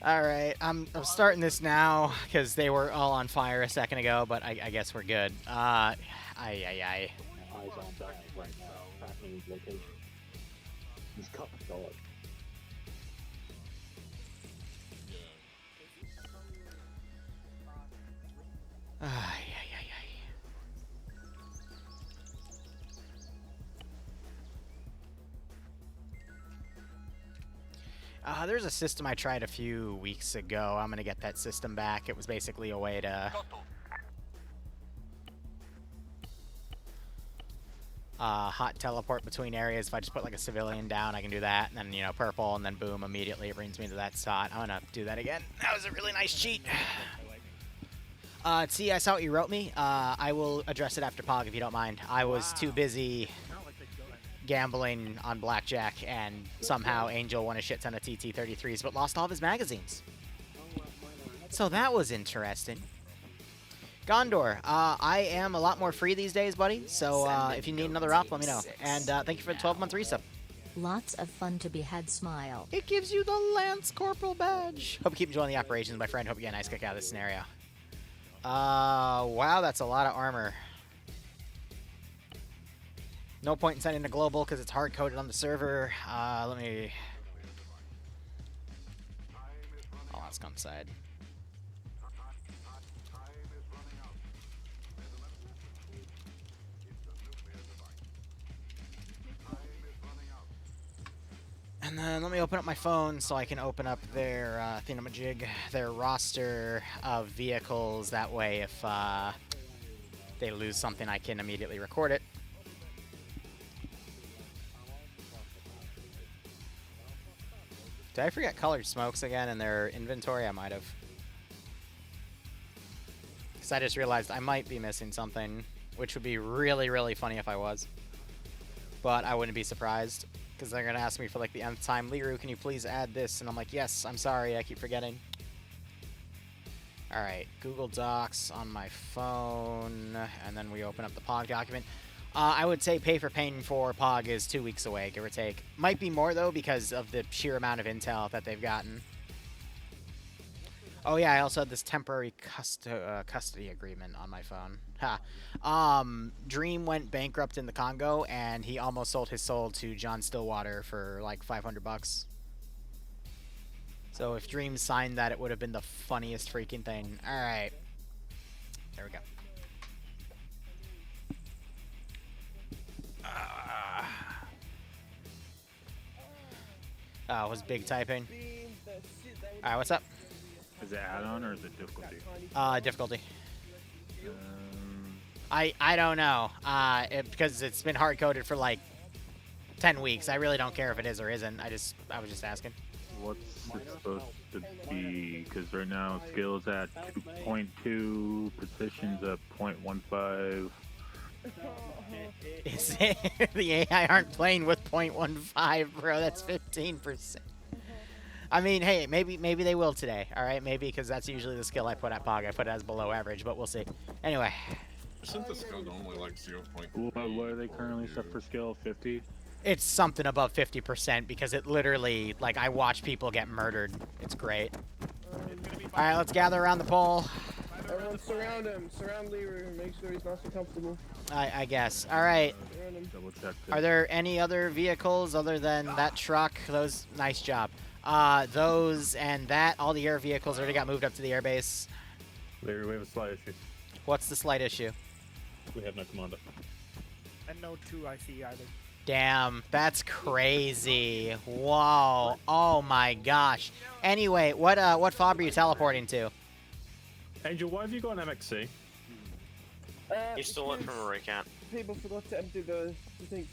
All right, I'm starting this now because they were all on fire a second ago, but I guess we're good. Ay, ay, ay. My eyes on that right now, tracking his location. He's got the dog. Ay, ay, ay, ay. There's a system I tried a few weeks ago. I'm gonna get that system back. It was basically a way to hot teleport between areas. If I just put like a civilian down, I can do that, and then, you know, purple, and then boom, immediately it brings me to that spot. I'm gonna do that again. That was a really nice cheat. See, I saw what you wrote me. I will address it after POG if you don't mind. I was too busy gambling on blackjack, and somehow Angel won a shit ton of TT-33s, but lost all of his magazines. So that was interesting. Gondor, I am a lot more free these days, buddy, so if you need another op, let me know. And thank you for the 12-month resub. Lots of fun to be had, smile. It gives you the Lance Corporal badge. Hope you keep enjoying the operations, my friend. Hope you get a nice kick out of this scenario. Wow, that's a lot of armor. No point in sending a global because it's hard-coded on the server. Let me... Oh, that's gun side. And then let me open up my phone so I can open up their thingamajig, their roster of vehicles. That way, if they lose something, I can immediately record it. Did I forget colored smokes again in their inventory? I might have. Because I just realized I might be missing something, which would be really, really funny if I was. But I wouldn't be surprised, because they're going to ask me for like the nth time, Liru, can you please add this? And I'm like, yes, I'm sorry, I keep forgetting. Alright, Google Docs on my phone, and then we open up the POG document. I would say pay for pain for POG is 2 weeks away, give or take. Might be more, though, because of the sheer amount of intel that they've gotten. Oh, yeah, I also had this temporary custody agreement on my phone. Ha. Dream went bankrupt in the Congo, and he almost sold his soul to John Stillwater for, like, $500. So if Dream signed that, it would have been the funniest freaking thing. Alright. There we go. Oh, it was big typing. Alright, what's up? Is it add-on or is it difficulty? Difficulty. I don't know. Because it's been hard-coded for like 10 weeks. I really don't care if it is or isn't. I was just asking. What's it supposed to be? Because right now skills at 2.2, positions at 0.15. Is it? The AI aren't playing with 0.15, bro. That's 15%. I mean, hey, maybe they will today. All right, maybe, because that's usually the skill I put at POG. I put it as below average, but we'll see. Anyway. Isn't the skill normally like 0.2? What are they currently set for skill? 50? It's something above 50% because it literally, like, I watch people get murdered. It's great. All right, let's gather around the pole. Everyone surround him. Surround Liru. Make sure he's not so comfortable. I guess. All right. Double check this. Are there any other vehicles other than that truck? Those, nice job. Those and that, all the air vehicles already got moved up to the airbase. Larry, we have a slight issue. What's the slight issue? We have no commander. And no 2 IC either. Damn, that's crazy. Whoa. Oh my gosh. Anyway, what fob are you teleporting to? Angel, why have you got an MXC? You stole it from a recount. People forgot to empty the things.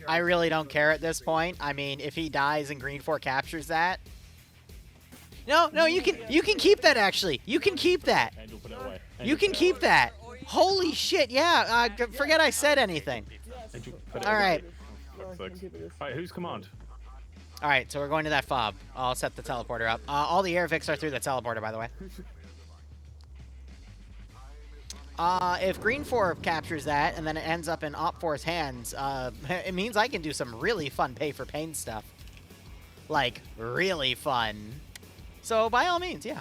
I really don't care at this point. I mean, if he dies and Green 4 captures that. No, you can keep that actually. You can keep that. Angel, put it away. You can keep that. Holy shit, yeah. Forget I said anything. Angel, put it All right. Alright, who's command? All right, so we're going to that fob. I'll set the teleporter up. All the air vics are through the teleporter, by the way. If Green 4 captures that and then it ends up in Op 4's hands, it means I can do some really fun pay for pain stuff. like, really fun. So, by all means, yeah.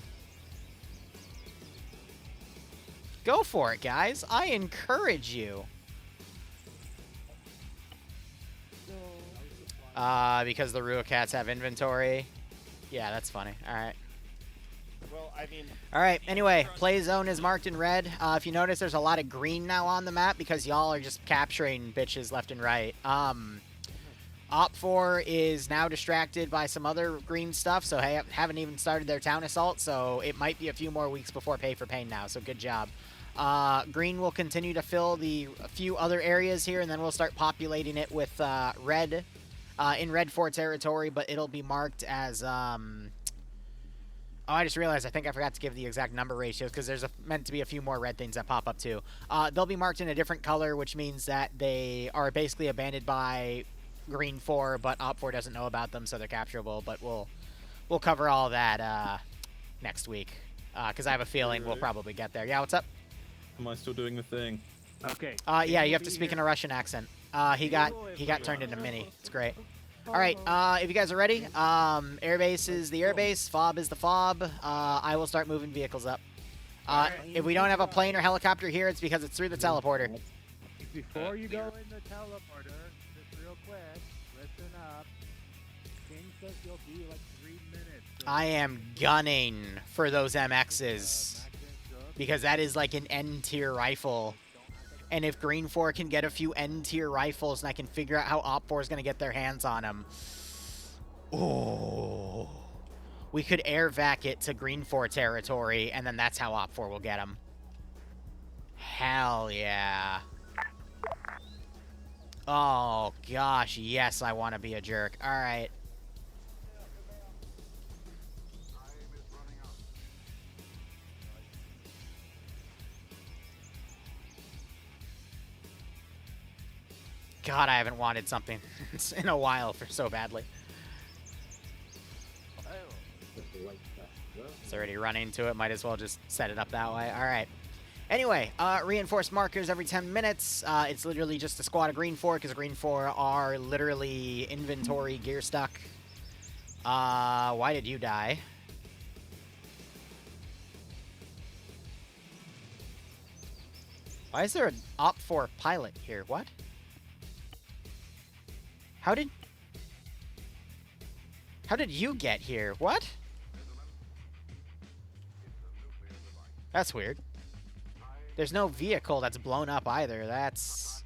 Go for it, guys. I encourage you. Because the Ruacats have inventory. Yeah, that's funny. All right. Well, I mean... All right, anyway, play zone is marked in red. If you notice, there's a lot of green now on the map because y'all are just capturing bitches left and right. Op4 is now distracted by some other green stuff, so they haven't even started their town assault, so it might be a few more weeks before Pay for Pain now, so good job. Green will continue to fill a few other areas here, and then we'll start populating it with red in Red 4 territory, but it'll be marked as... Oh, I just realized I think I forgot to give the exact number ratios because there's meant to be a few more red things that pop up too. They'll be marked in a different color, which means that they are basically abandoned by Green 4, but Op 4 doesn't know about them, so they're capturable. But we'll cover all that next week because I have a feeling we'll probably get there. Yeah, what's up? Am I still doing the thing? Okay. Yeah, you have to speak in a Russian accent. He got turned into Mini. It's great. All right, if you guys are ready, airbase is the airbase, FOB is the FOB. I will start moving vehicles up. If we don't have a plane or helicopter here, it's because it's through the teleporter. Before you go in the teleporter, just real quick, listen up. King says you'll be like 3 minutes. So I am gunning for those MXs because that is like an N-tier rifle. And if Green 4 can get a few N-tier rifles and I can figure out how Op 4 is going to get their hands on them, oh, we could air vac it to Green 4 territory, and then that's how Op 4 will get them. Hell yeah. Oh, gosh, yes, I want to be a jerk. All right. God, I haven't wanted something in a while for so badly. It's already running to it. Might as well just set it up that way. All right. Anyway, reinforced markers every 10 minutes. It's literally just a squad of Green 4 because Green 4 are literally inventory gear stuck. Why did you die? Why is there an Op 4 pilot here? What? How did you get here? What? That's weird. There's no vehicle that's blown up either. That's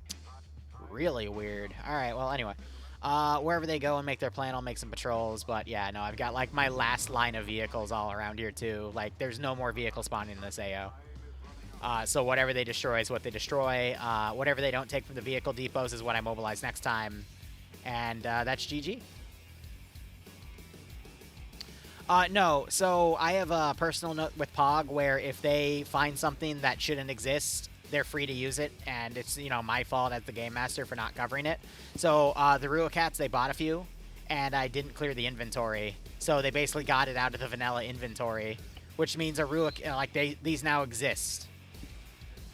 really weird. All right, well, anyway. Wherever they go and make their plan, I'll make some patrols. But, yeah, no, I've got, like, my last line of vehicles all around here, too. Like, there's no more vehicle spawning in this AO. So whatever they destroy is what they destroy. Whatever they don't take from the vehicle depots is what I mobilize next time. And that's GG. No, so I have a personal note with POG where if they find something that shouldn't exist, they're free to use it, and it's, you know, my fault as the game master for not covering it. So the Ruacats, they bought a few, and I didn't clear the inventory, so they basically got it out of the vanilla inventory, which means these now exist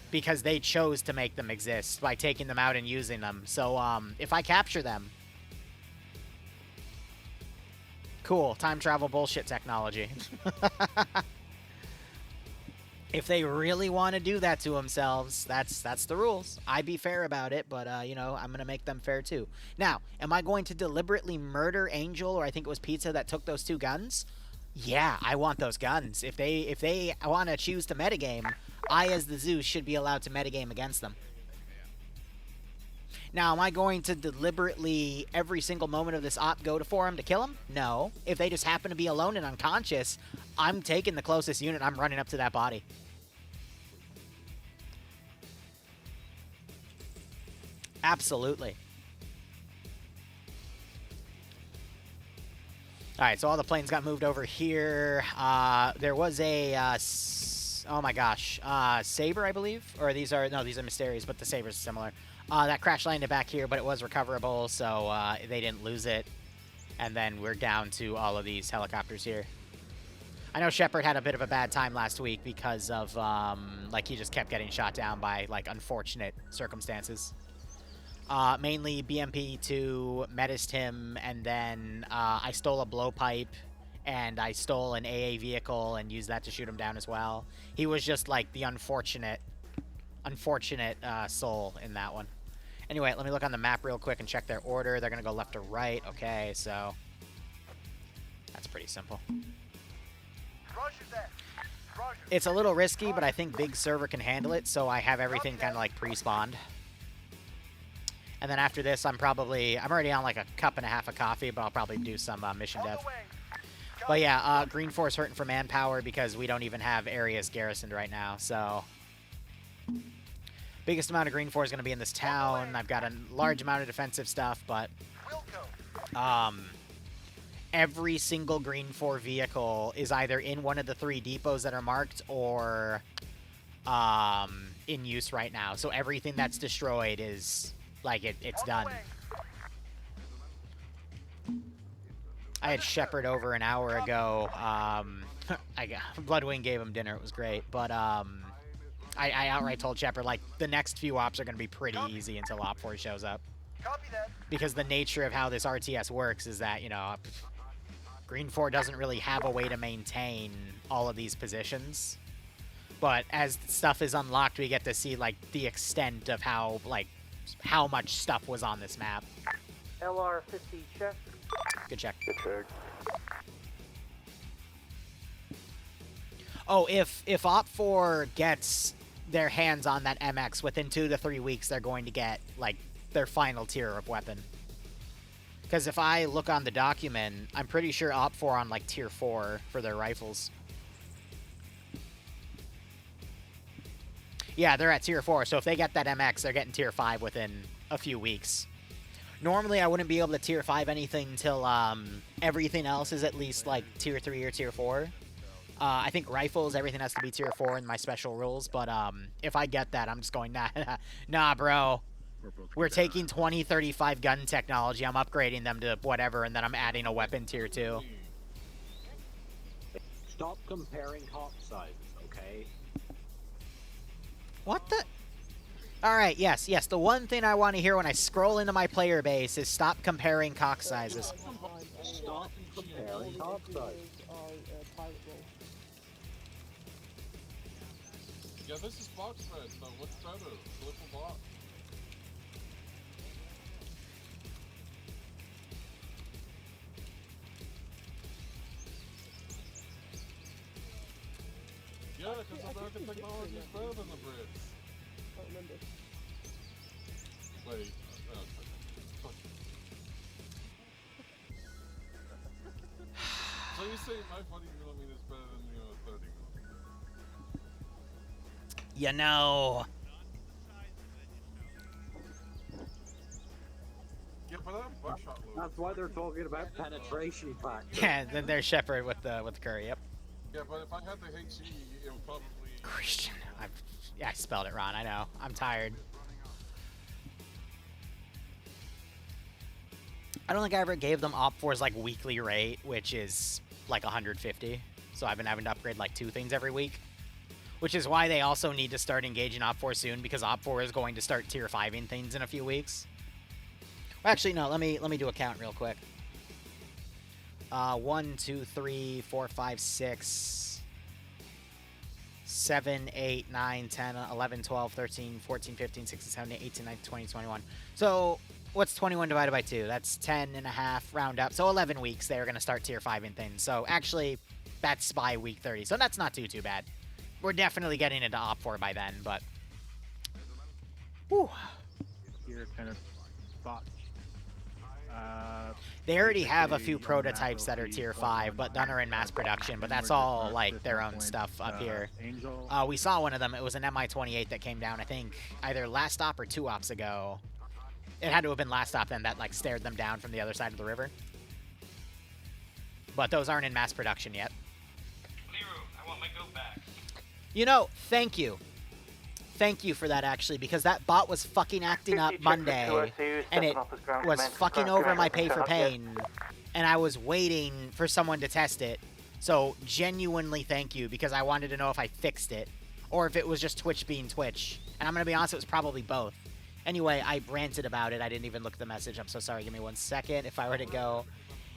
because they chose to make them exist by taking them out and using them. So if I capture them, cool, time travel bullshit technology. If they really want to do that to themselves, that's the rules. I be fair about it, but you know, I'm gonna make them fair too. Now, am I going to deliberately murder Angel, or I think it was Pizza that took those 2 guns? Yeah, I want those guns. If they want to choose to metagame, I as the Zeus should be allowed to metagame against them. Now, am I going to deliberately, every single moment of this op, go for him to kill him? No. If they just happen to be alone and unconscious, I'm taking the closest unit. I'm running up to that body. Absolutely. All right, so all the planes got moved over here. There was a, oh my gosh, Saber, I believe? Or these are Mysterious, but the Saber's similar. That crash landed back here, but it was recoverable, so they didn't lose it. And then we're down to all of these helicopters here. I know Shepard had a bit of a bad time last week because of, like, he just kept getting shot down by, like, unfortunate circumstances. Mainly BMP to Metist him, and then I stole a blowpipe, and I stole an AA vehicle and used that to shoot him down as well. He was just like the unfortunate soul in that one. Anyway, let me look on the map real quick and check their order. They're gonna go left to right. Okay, so that's pretty simple. It's a little risky, but I think Big Server can handle it, so I have everything kind of like pre-spawned. And then after this, I'm already on like a cup and a half of coffee, but I'll probably do some mission dev. But yeah, Green Force hurting for manpower because we don't even have areas garrisoned right now, so... Biggest amount of Green Force is going to be in this town. I've got a large amount of defensive stuff, but... every single Green 4 vehicle is either in one of the 3 depots that are marked or in use right now. So everything that's destroyed is... like, it's done. I had Shepard over an hour ago. Bloodwing gave him dinner. It was great. But I outright told Shepard, like, the next few ops are going to be pretty easy until Op 4 shows up. Because the nature of how this RTS works is that, you know, Green 4 doesn't really have a way to maintain all of these positions. But as stuff is unlocked, we get to see, like, the extent of how, like, how much stuff was on this map. LR-50 check. Good check. Good check. Oh, if Op4 gets their hands on that MX within 2 to 3 weeks, they're going to get, like, their final tier of weapon. Because if I look on the document, I'm pretty sure Op4 on, like, tier 4 for their rifles. Yeah, they're at tier 4, so if they get that MX, they're getting tier 5 within a few weeks. Normally, I wouldn't be able to tier 5 anything until everything else is at least, like, tier 3 or tier 4. I think rifles, everything has to be tier 4 in my special rules, but if I get that, I'm just going, nah, bro. We're taking 2035 gun technology, I'm upgrading them to whatever, and then I'm adding a weapon tier 2. Stop comparing cop sizes, okay? What the? Alright, yes, the one thing I want to hear when I scroll into my player base is stop comparing cock sizes. Stop comparing cop sizes. Yeah, this is box red, so what's better? Flip a box. Yeah, because American technology is better than the Brits. I don't remember. Wait, fuck. So you say my 40mm is better than your 30mm? You know. Yeah, but I have buckshot loads. That's why they're talking about penetration factor. Yeah, then there's Shepard with the curry, yep. Yeah, but if I had the HE, it would probably... Christian. I spelled it wrong, I know. I'm tired. I don't think I ever gave them Op4's like weekly rate, which is like 150. So I've been having to upgrade like 2 things every week. Which is why they also need to start engaging Op4 soon, because Op4 is going to start tier 5ing things in a few weeks. Well, actually, no, let me do a count real quick. 1, 2, 3, 4, 5, 6, 7, 8, 9, 10, 11, 12, 13, 14, 15, 16, 17, 18, 19, 20, 21. So, what's 21 divided by 2? That's 10 and a half, round up. So 11 weeks they're going to start tier 5ing things. So, actually, that's by week 30. So that's not too bad. We're definitely getting into Op4 by then, but... Whew. Here, kind of thought. They already have a few prototypes that are tier 5, but none are in mass production, but that's all, like, their own stuff up here. We saw one of them. It was an MI-28 that came down, I think, either last op or 2 ops ago. It had to have been last op then that, like, stared them down from the other side of the river. But those aren't in mass production yet. Liru, I want my goat back. You know, thank you. Thank you for that, actually, because that bot was fucking acting up Monday, and it was fucking over my pay for pain, and I was waiting for someone to test it. So, genuinely thank you, because I wanted to know if I fixed it, or if it was just Twitch being Twitch. And I'm going to be honest, it was probably both. Anyway, I ranted about it. I didn't even look at the message. I'm so sorry. Give me 1 second. If I were to go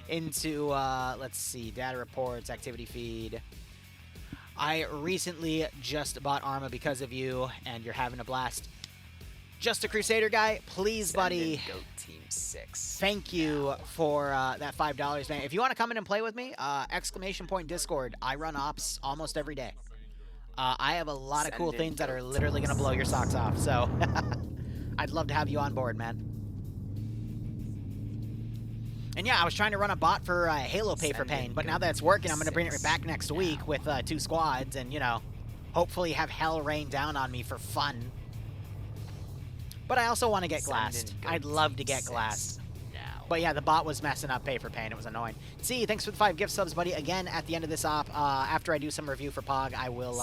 into, let's see, data reports, activity feed. I recently just bought Arma because of you, and you're having a blast. Just a Crusader guy, please, buddy. Goat Team 6. Thank you for that $5, man. If you want to come in and play with me, exclamation point Discord. I run ops almost every day. I have a lot of cool things that are literally going to blow your socks off, so I'd love to have you on board, man. And yeah, I was trying to run a bot for Halo Pay for Pain, but now that it's working, I'm going to bring it back next week with 2 squads and, you know, hopefully have hell rain down on me for fun. But I also want to get glassed. I'd love to get glassed. But yeah, the bot was messing up Pay for Pain. It was annoying. See, thanks for the 5 gift subs, buddy. Again, at the end of this op, after I do some review for POG, I will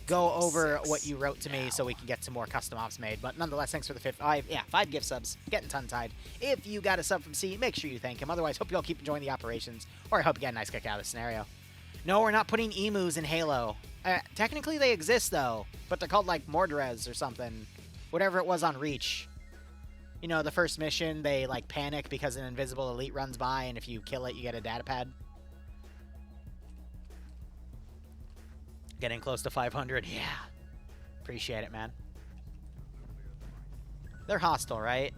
go over what you wrote to me so we can get some more custom ops made. But nonetheless, thanks for the 5 gift subs. Getting tongue-tied. If you got a sub from C, make sure you thank him. Otherwise, hope you all keep enjoying the operations. Or I hope you get a nice kick out of the scenario. No, we're not putting emus in Halo. Technically, they exist, though. But they're called, like, Mordrez or something. Whatever it was on Reach. You know, the first mission, they, like, panic because an invisible elite runs by, and if you kill it, you get a data pad. Getting close to 500. Yeah. Appreciate it, man. They're hostile, right?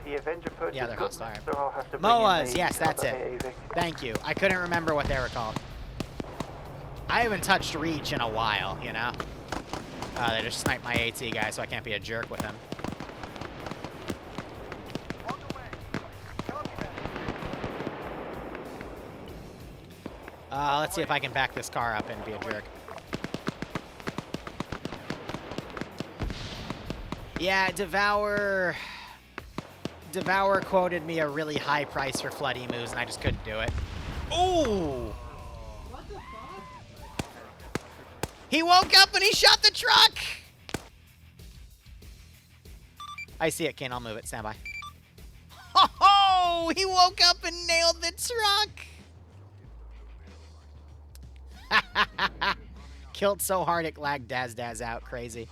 The Avenger purchase. Yeah, they're hostile. So I'll have to bring MOAs, in yes, that's it. Thank you. I couldn't remember what they were called. I haven't touched Reach in a while, you know? They just sniped my AT guy, so I can't be a jerk with them. Let's see if I can back this car up and be a jerk. Yeah, Devour quoted me a really high price for Flood Emus, and I just couldn't do it. Ooh! He woke up and he shot the truck! I see it, Kane. I'll move it. Stand by. Oh! He woke up and nailed the truck! Killed so hard it lagged Daz out. Crazy.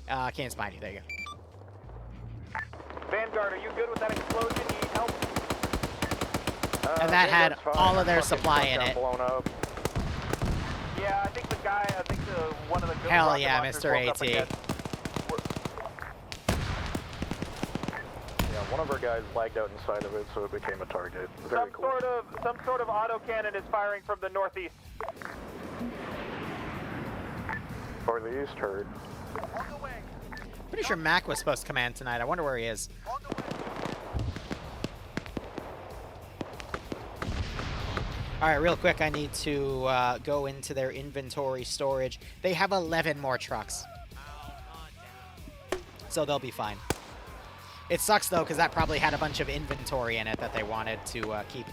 Can't spine you. There you go. Vanguard, are you good with that explosion? You need help? And that had all of their supply in it. Blown up. Yeah, I think one of the good Hell rocket yeah, launchers Mr. woke up AT. again. Yeah, one of our guys lagged out inside of it, so it became a target. Very cool. Some sort of autocannon is firing from the northeast. Or the east, heard. Pretty sure Mac was supposed to command tonight. I wonder where he is. All right, real quick, I need to go into their inventory storage. They have 11 more trucks. So they'll be fine. It sucks, though, because that probably had a bunch of inventory in it that they wanted to keep.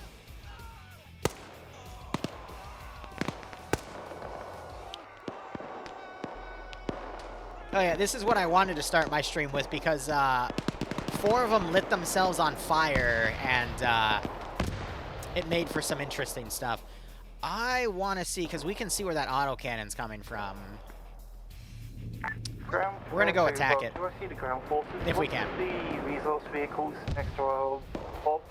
Oh, yeah, this is what I wanted to start my stream with because 4 of them lit themselves on fire, and it made for some interesting stuff. I want to see, because we can see where that autocannon's coming from. We're going to go attack it. Do I see the ground forces? If we can. The resource vehicles next to our hub.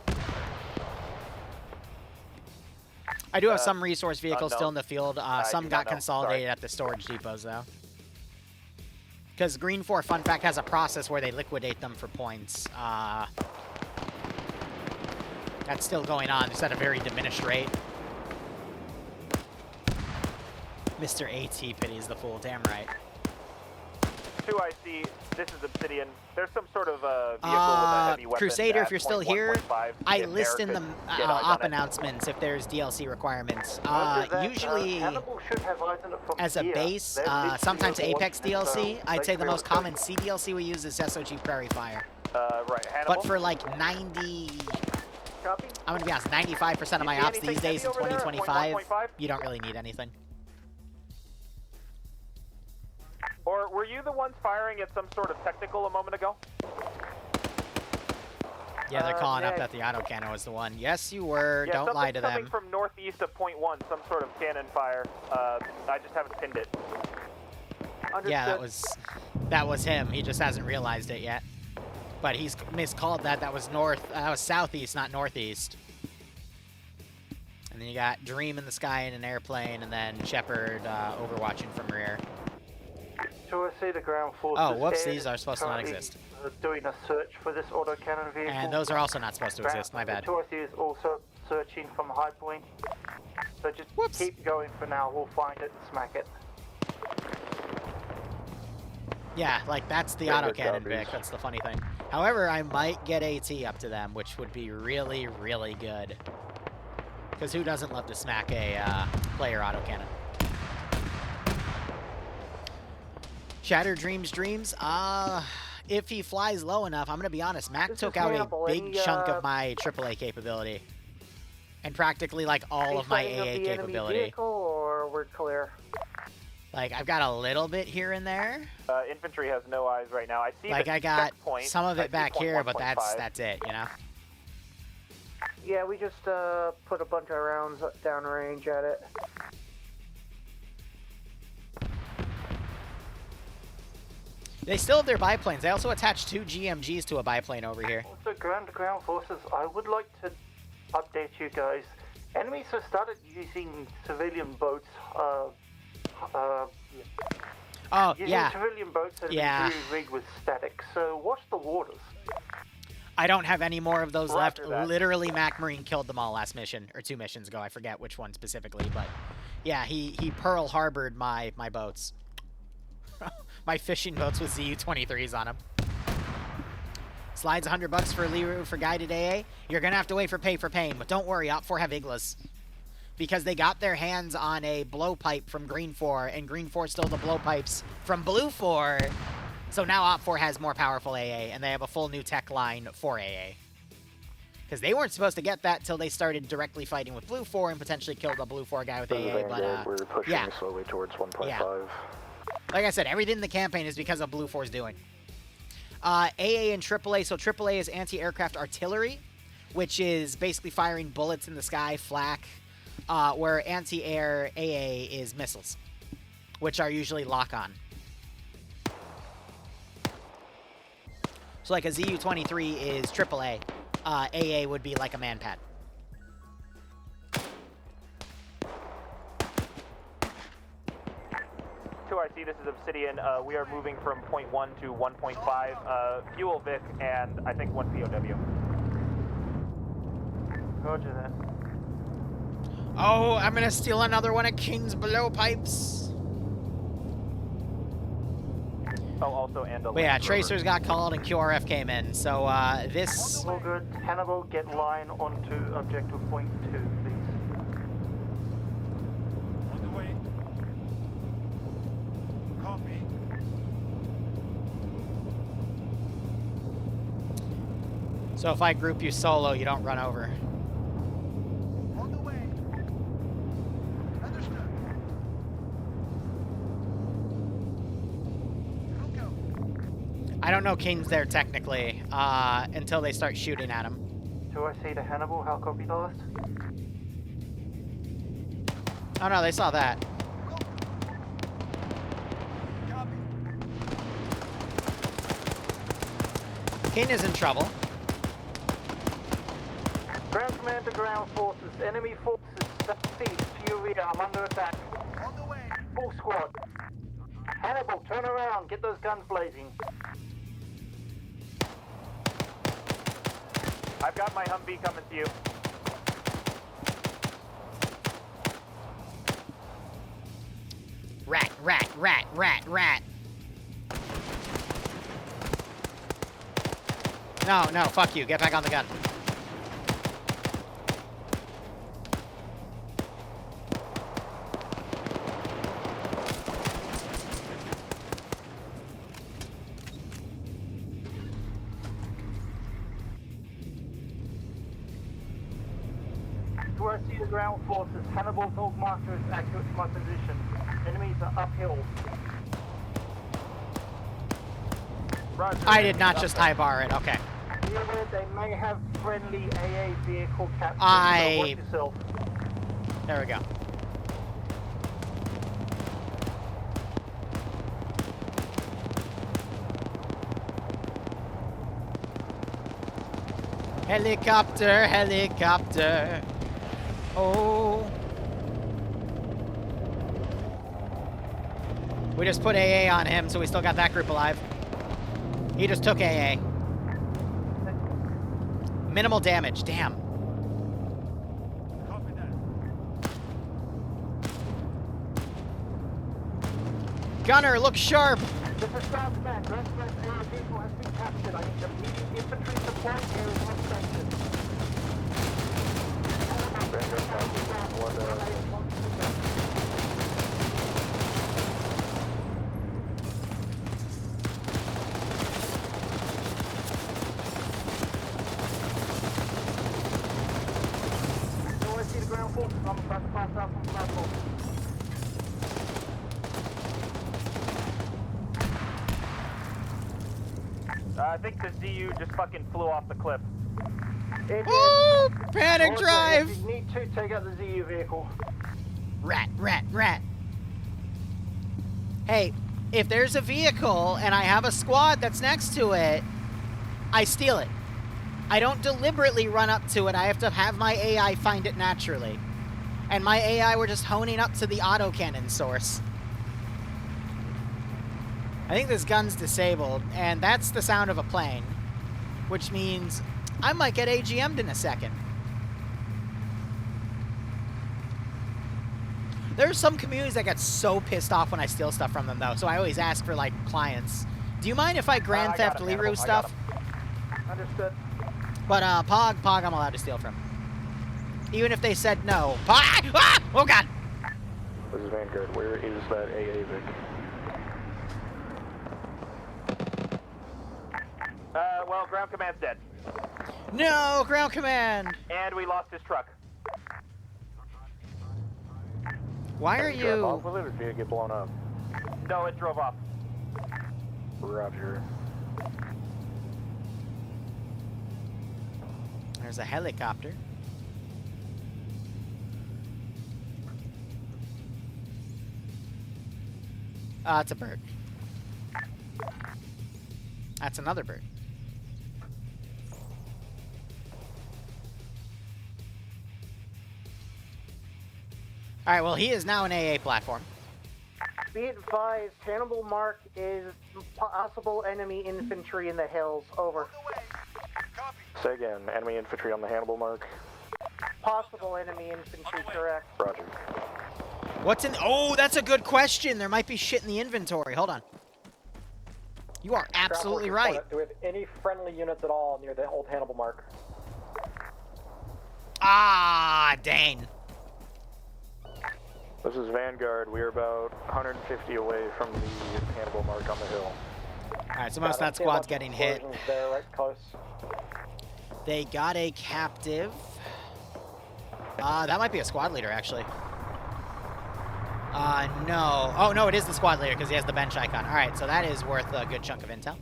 I do have some resource vehicles no. still in the field. Some do got not know. consolidated Sorry. at the storage depots, though. Because Green 4, fun fact, has a process where they liquidate them for points. That's still going on, just at a very diminished rate. Mr. AT pities the fool, damn right. 2 I see. This is Obsidian. There's some sort of vehicle with a heavy weapon. Crusader, at if you're still here, 1.5. I If list Eric in the could get eyes on op it. announcements if there's DLC requirements. Roger that. Usually, Hannibal should have eyes on it from as a here. base, They're literally sometimes the Apex ones, DLC, so I'd say the they most feel common C DLC we use is SOG Prairie Fire. Right, Hannibal. But for like 90... Copy. I'm gonna be honest, 95% of my You see ops anything these days in heavy over there at 2025, 1.5? you don't really need anything. Or were you the ones firing at some sort of technical a moment ago? Yeah, they're calling up that the autocannon was the one. Yes, you were. Yeah, Don't lie to coming them. from northeast of point 1, some sort of cannon fire. I just haven't pinned it. Yeah, that was him. He just hasn't realized it yet. But he's miscalled that. That was southeast, not northeast. And then you got Dream in the sky in an airplane, and then Shepard overwatching from rear. So I see the ground forces. Oh, whoops! These are supposed to not exist. Doing a search for this autocannon vehicle. And those are also not supposed to exist. My bad. The 2IC is also searching from high point. So just keep going for now. We'll find it and smack it. Yeah, like that's the autocannon, Vic. That's the funny thing. However, I might get AT up to them, which would be really, really good. Because who doesn't love to smack a player autocannon? Shatter Dreams. If he flies low enough, I'm going to be honest, Mac took out a big chunk of my AAA capability. And practically like all of my AA capability. Vehicle, or we're clear? Like, I've got a little bit here and there. Infantry has no eyes right now. I see like, the I got checkpoint. some of it back here, 1. but that's it, you know? Yeah, we just put a bunch of rounds downrange at it. They still have their biplanes. They also attached 2 GMGs to a biplane over here. Also, ground forces, I would like to update you guys. Enemies have started using civilian boats. Using civilian boats that have been rigged with static. So watch the waters. I don't have any more of those left. Literally, Mac Marine killed them all last mission, or 2 missions ago. I forget which one specifically, but yeah, he Pearl Harbored my boats. My fishing boats with ZU-23s on them. Slides $100 for Liru for guided AA. You're gonna have to wait for pay for pain, but don't worry, Op4 have Iglas. Because they got their hands on a blowpipe from Green 4, and Green 4 stole the blowpipes from Blue 4. So now Op4 has more powerful AA, and they have a full new tech line for AA. Because they weren't supposed to get that till they started directly fighting with Blue 4 and potentially killed a Blue 4 guy with AA, but we're pushing slowly towards 1.5. Yeah. Like I said, everything in the campaign is because of Blue 4's doing. AA and AAA, so AAA is anti-aircraft artillery, which is basically firing bullets in the sky, flak, where anti-air AA is missiles, which are usually lock-on. So like a ZU-23 is AAA, AA would be like a man-pad. I see this is Obsidian. We are moving from 0.1 to 1.5. Fuel Vic and I think 1 POW. Roger that. Oh, I'm gonna steal another one of King's blowpipes. Oh, also and a but yeah, Tracers got called and QRF came in. So this. All good. Hannibal, get line onto objective point 2, please. So if I group you solo, you don't run over. On the way. Understood. I don't know King's there technically until they start shooting at him. Do I see the Hannibal? How copy last? Oh no, they saw that. King is in trouble. Ground command to ground forces. Enemy forces southeast to your rear. I'm under attack. On the way. Full squad. Hannibal, turn around. Get those guns blazing. I've got my Humvee coming to you. Rat, rat, rat, rat, rat. No, fuck you. Get back on the gun. Do I see the ground forces? Hannibal dog marker is accurate to my position. Enemies are uphill. Roger. I did not just high bar it. Okay. Be aware they may have friendly AA vehicle captured. So watch yourself. There we go. Helicopter, helicopter. Oh. We just put AA on him, so we still got that group alive. He just took AA. Minimal damage, damn. Copy that. Gunner, look sharp. This is Southman. Restless AA vehicle has been captured. I need immediate infantry support. Here is one section. I think the ZU just fucking flew off the cliff. Ooh, panic drive. If you need to, take out the ZU vehicle. Rat, rat, rat. Hey, if there's a vehicle and I have a squad that's next to it, I steal it. I don't deliberately run up to it. I have to have my AI find it naturally. And my AI were just honing up to the autocannon source. I think this gun's disabled, and that's the sound of a plane. Which means I might get AGM'd in a second. There's some communities that get so pissed off when I steal stuff from them, though, so I always ask for, like, clients. Do you mind if I Grand Theft Liru stuff? Understood. But, POG, I'm allowed to steal from. Even if they said no. POG! Ah! Oh, God! This is Vanguard. Where is that AA Vic? Well, ground command's dead. No, ground command! And we lost his truck. Why are you... Off with it, or did it get blown up? No, it drove off. Roger. There's a helicopter. It's a bird. That's another bird. Alright, well, he is now an AA platform. Be advised, Hannibal Mark is possible enemy infantry in the hills. Over. Say again, enemy infantry on the Hannibal Mark. Possible enemy infantry, correct. Roger. What's in... Oh, that's a good question. There might be shit in the inventory. Hold on. You are absolutely right. Do we have any friendly units at all near the old Hannibal Mark? Ah, dang. This is Vanguard. We are about 150 away from the Hannibal Mark on the hill. Alright, so most of that squad's getting hit. There, right close. They got a captive. That might be a squad leader, actually. No. Oh, no, it is the squad leader because he has the bench icon. Alright, so that is worth a good chunk of intel.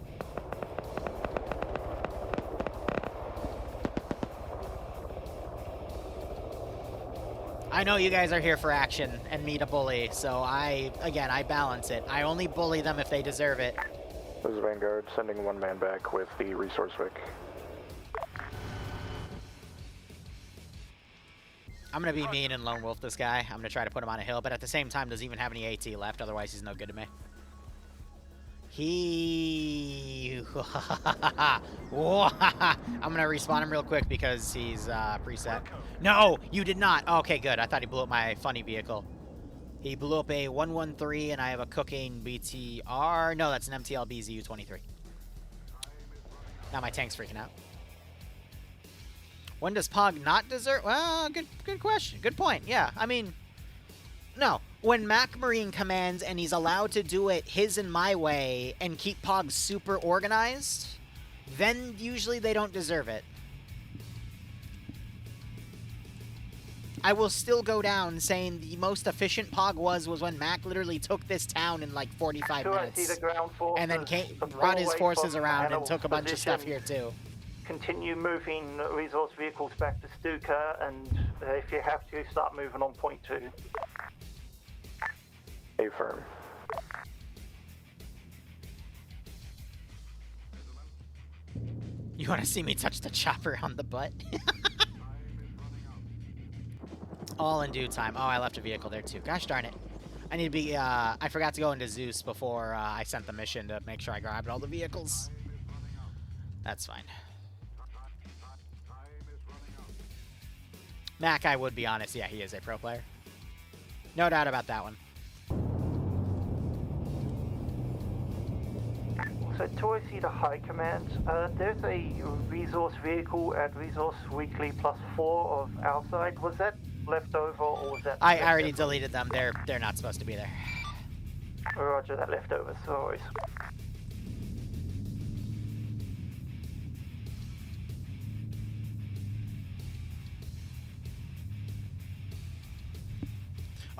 I know you guys are here for action and me to bully, so I balance it. I only bully them if they deserve it. This is Vanguard, sending one man back with the resource Vic. I'm going to be mean and lone wolf this guy. I'm going to try to put him on a hill, but at the same time, doesn't even have any AT left, otherwise he's no good to me. I'm going to respawn him real quick because he's preset. No, you did not. Okay, good. I thought he blew up my funny vehicle. He blew up a 113, and I have a cooking BTR. No, that's an MTL BZU-23. Now my tank's freaking out. When does POG not deserve? Well, good question. Good point. Yeah, I mean, no. When Mac Marine commands and he's allowed to do it his and my way and keep POG super organized, then usually they don't deserve it. I will still go down saying the most efficient POG was when Mac literally took this town in like 45 minutes. And then brought his forces around and took a bunch of stuff here too. continue moving resource vehicles back to Stuka, and if you have to, start moving on point 2. Affirm. You want to see me touch the chopper on the butt? All in due time. Oh, I left a vehicle there too. Gosh darn it. I need to be, I forgot to go into Zeus before I sent the mission to make sure I grabbed all the vehicles. That's fine. Mac, I would be honest, yeah, he is a pro player. No doubt about that one. So Toysy to High Command, there's a resource vehicle at Resource Weekly +4 of our side. Was that left over or was that... I already deleted them. They're not supposed to be there. Roger, that left over, so always.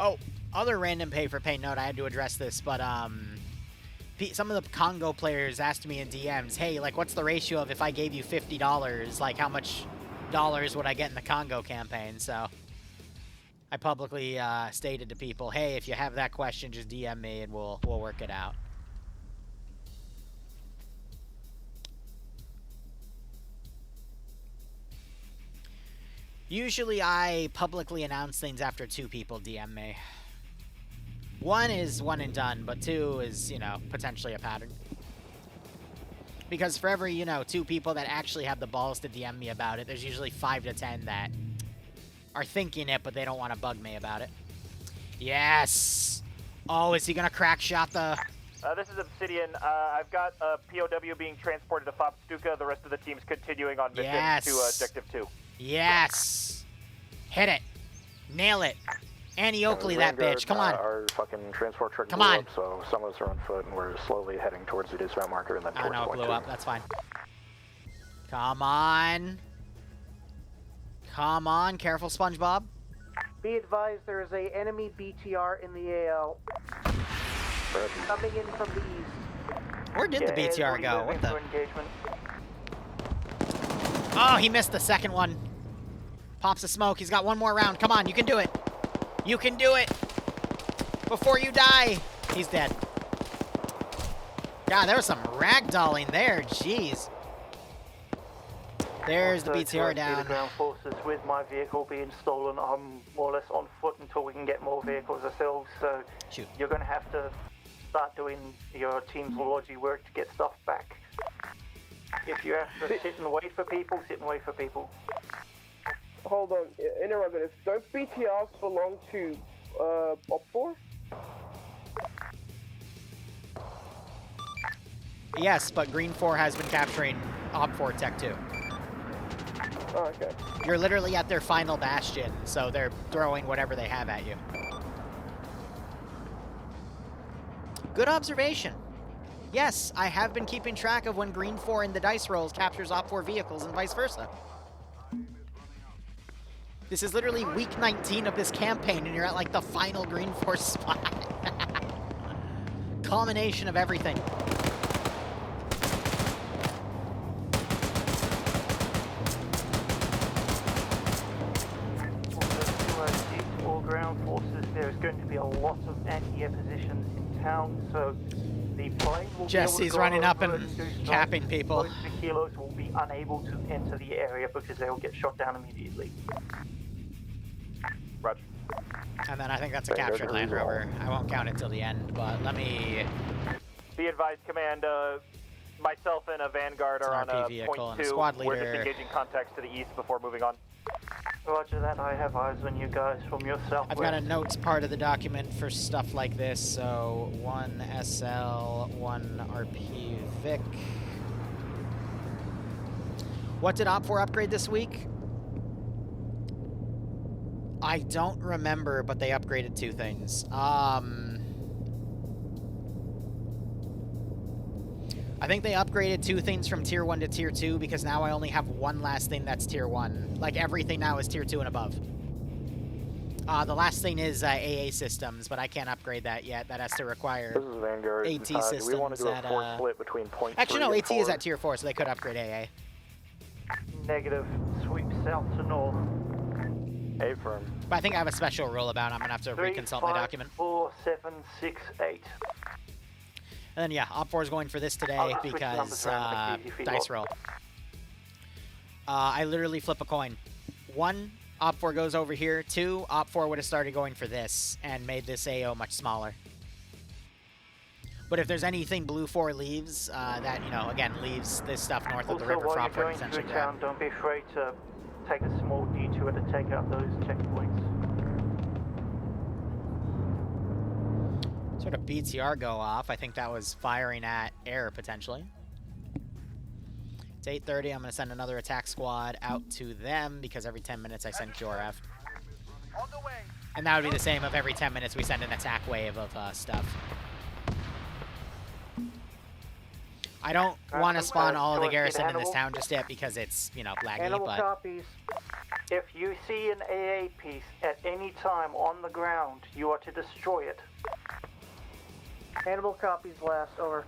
Oh, other random pay for pay note, I had to address this, but some of the Congo players asked me in DMs, hey, like, what's the ratio of if I gave you $50, like, how much dollars would I get in the Congo campaign? So I publicly stated to people, hey, if you have that question, just DM me and we'll work it out. Usually I publicly announce things after 2 people DM me. 1 is one and done, but 2 is, you know, potentially a pattern. Because for every, you know, 2 people that actually have the balls to DM me about it, there's usually 5 to 10 that are thinking it, but they don't want to bug me about it. Yes! Oh, is he gonna crack shot the... This is Obsidian. I've got a POW being transported to FOB Stuka. The rest of the team's continuing on mission to Objective 2. Yes! Hit it! Nail it! Annie Oakley, that bitch. Come on. Our fucking transport truck Come blew on. up, so some of us are on foot, and we're slowly heading towards the dismount marker and then I towards know it point blew 2. up. That's fine. Come on. Come on. Careful, SpongeBob. Be advised, there is a enemy BTR in the AL. Coming in from the east. Where did the BTR go? What the? Engagement. Oh, he missed the second one. Pops a smoke. He's got one more round. Come on, you can do it. You can do it. Before you die. He's dead. God, there was some ragdolling there. Jeez. There's the BTR down. The ground forces with my vehicle being stolen. I'm more or less on foot until we can get more vehicles ourselves. So you're going to have to start doing your team's logi work to get stuff back. If you have to sit and wait for people, sit and wait for people. Hold on, interrogative. Don't BTRs belong to Op4? Yes, but Green 4 has been capturing Op4 Tech too. Oh, okay. You're literally at their final bastion, so they're throwing whatever they have at you. Good observation. Yes, I have been keeping track of when Green 4 in the dice rolls captures Op4 vehicles and vice versa. This is literally week 19 of this campaign, and you're at, like, the final Green 4 spot. Culmination of everything. All ground forces, there's going to be a lot of anti-air positions in town, so the plane will Jesse's running up and capping people. Most of the kilos will be unable to enter the area because they will get shot down immediately. Roger. And then I think that's a captured Land Rover. I won't count it till the end, but let me... Be advised, Command, myself and a Vanguard are on a point 2. We're disengaging contacts to the east before moving on. Roger that, I have eyes on you guys from your southwest. I've got a notes part of the document for stuff like this, so 1 SL, 1 RP Vic. What did Op4 upgrade this week? I don't remember, but they upgraded 2 things. I think they upgraded 2 things from Tier 1 to Tier 2 because now I only have 1 last thing that's Tier 1. Like, everything now is Tier 2 and above. The last thing is AA systems, but I can't upgrade that yet. That has to require this is Vanguard. AT systems. Do we want to do a force split between point Actually, 3 no, and AT 4? is at Tier 4, so they could upgrade AA. Negative. Sweep south to north. Affirm. But I think I have a special rule about it. I'm going to have to reconsult my document. 4, 7, 6, 8. And then, yeah, Op 4 is going for this today because dice roll. I literally flip a coin. 1, Op 4 goes over here. 2, Op 4 would have started going for this and made this AO much smaller. But if there's anything Blue 4 leaves, that, you know, again, leaves this stuff north of the river for Op 4 to potentially grab. Don't be afraid to take a small detour to take out those checkpoints. Sort of BTR go off. I think that was firing at air, potentially. It's 8:30. I'm going to send another attack squad out to them because every 10 minutes I send QRF. And that would be the same of every 10 minutes we send an attack wave of stuff. I don't want to spawn all of the garrison in this town just yet because it's, you know, laggy, Animal but... copies. If you see an AA piece at any time on the ground, you are to destroy it. Animal copies last, over.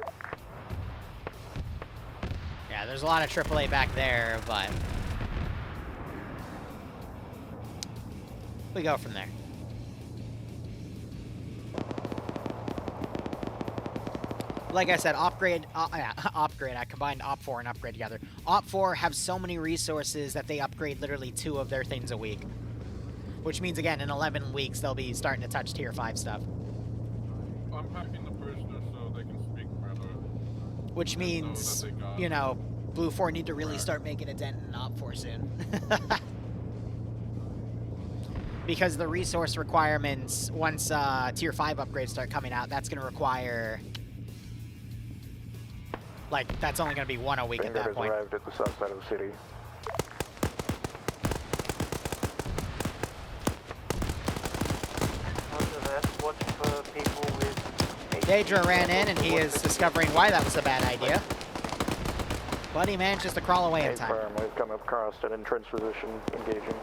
Yeah, there's a lot of AAA back there, but... we go from there. Like I said, upgrade. I combined Op 4 and Upgrade together. Op 4 have so many resources that they upgrade literally 2 of their things a week. Which means, again, in 11 weeks, they'll be starting to touch Tier 5 stuff. I'm packing the prisoners so they can speak better. Which means, you know, Blue 4 need to really start making a dent in Op 4 soon. Because the resource requirements, once Tier 5 upgrades start coming out, that's going to require... like, that's only going to be 1 a week at that point. Arrived at the south side of the city. Daedra ran in, and he is discovering why that was a bad idea. But he manages to crawl away in time. We've come up across an entrance position, engaging.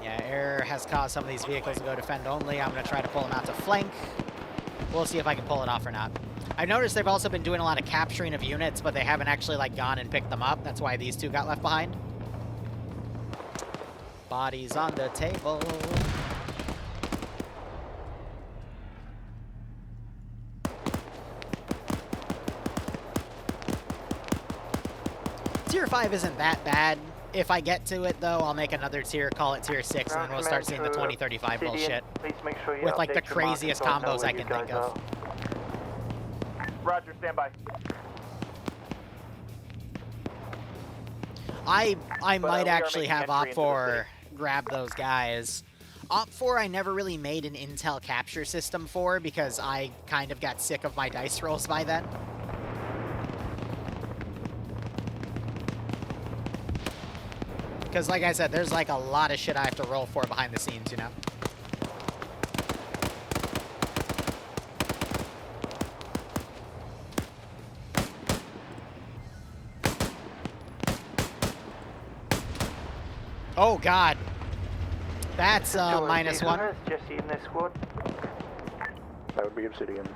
Yeah, air has caused some of these vehicles to go defend only. I'm going to try to pull them out to flank. We'll see if I can pull it off or not. I've noticed they've also been doing a lot of capturing of units, but they haven't actually, like, gone and picked them up. That's why these 2 got left behind. Bodies on the table. Tier 5 isn't that bad. If I get to it, though, I'll make another tier, call it Tier 6, and then we'll start seeing the 2035 bullshit. With, like, the craziest combos I can think of. Roger, stand by. I might actually have Op 4 grab those guys. Op 4 I never really made an intel capture system for because I kind of got sick of my dice rolls by then. Because like I said, there's like a lot of shit I have to roll for behind the scenes, you know? Oh god. That's -1. Jesse in this squad. That would be Obsidian.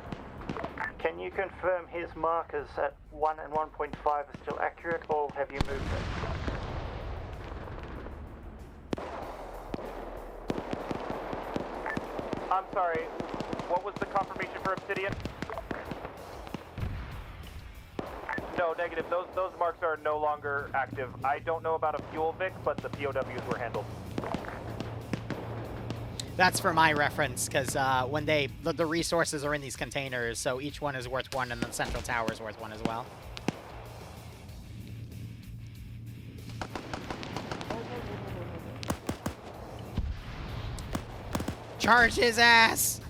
Can you confirm his markers at 1 and 1.5 are still accurate, or have you moved them? I'm sorry, what was the confirmation for Obsidian? No, negative. Those marks are no longer active. I don't know about a fuel Vic, but the POWs were handled. That's for my reference, because when the resources are in these containers, so each one is worth 1, and the central tower is worth 1 as well. Charge his ass!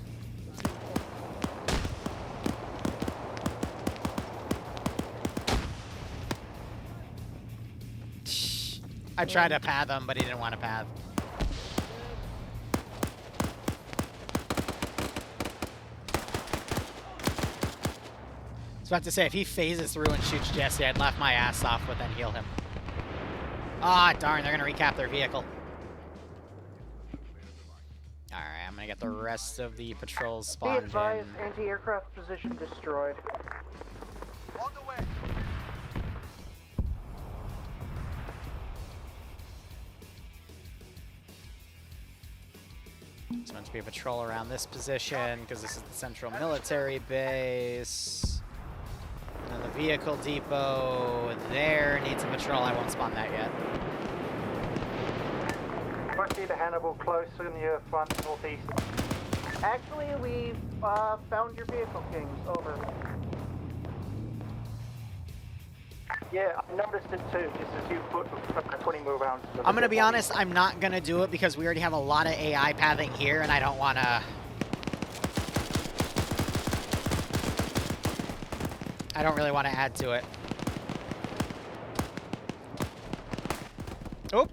I tried to path him, but he didn't want to path. I was about to say, if he phases through and shoots Jesse, I'd laugh my ass off, but then heal him. Ah, darn, they're going to recap their vehicle. Alright, I'm going to I get the rest of the patrols Be spawned advised, in. anti-aircraft position destroyed. On the way. There's meant to be a patrol around this position because this is the central military base. And then the vehicle depot there needs a patrol. I won't spawn that yet. Monkey to Hannibal, close in your front northeast. Actually, we found your vehicle, Kings. Over. Yeah, I noticed it too, just as you put 20 more rounds. I'm going to be honest, I'm not going to do it because we already have a lot of AI pathing here, and I don't want to... I don't really want to add to it. Oh!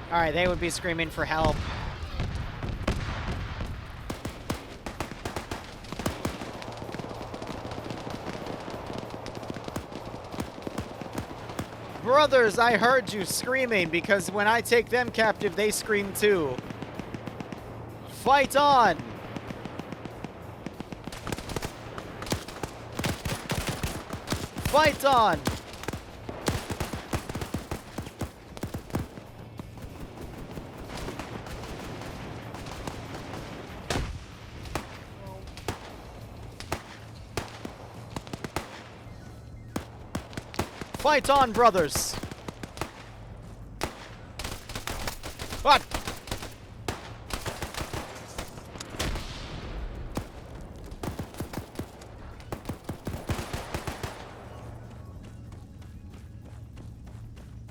Alright, they would be screaming for help. Brothers, I heard you screaming because when I take them captive, they scream too. Fight on! Fight on! Fight on, brothers! What?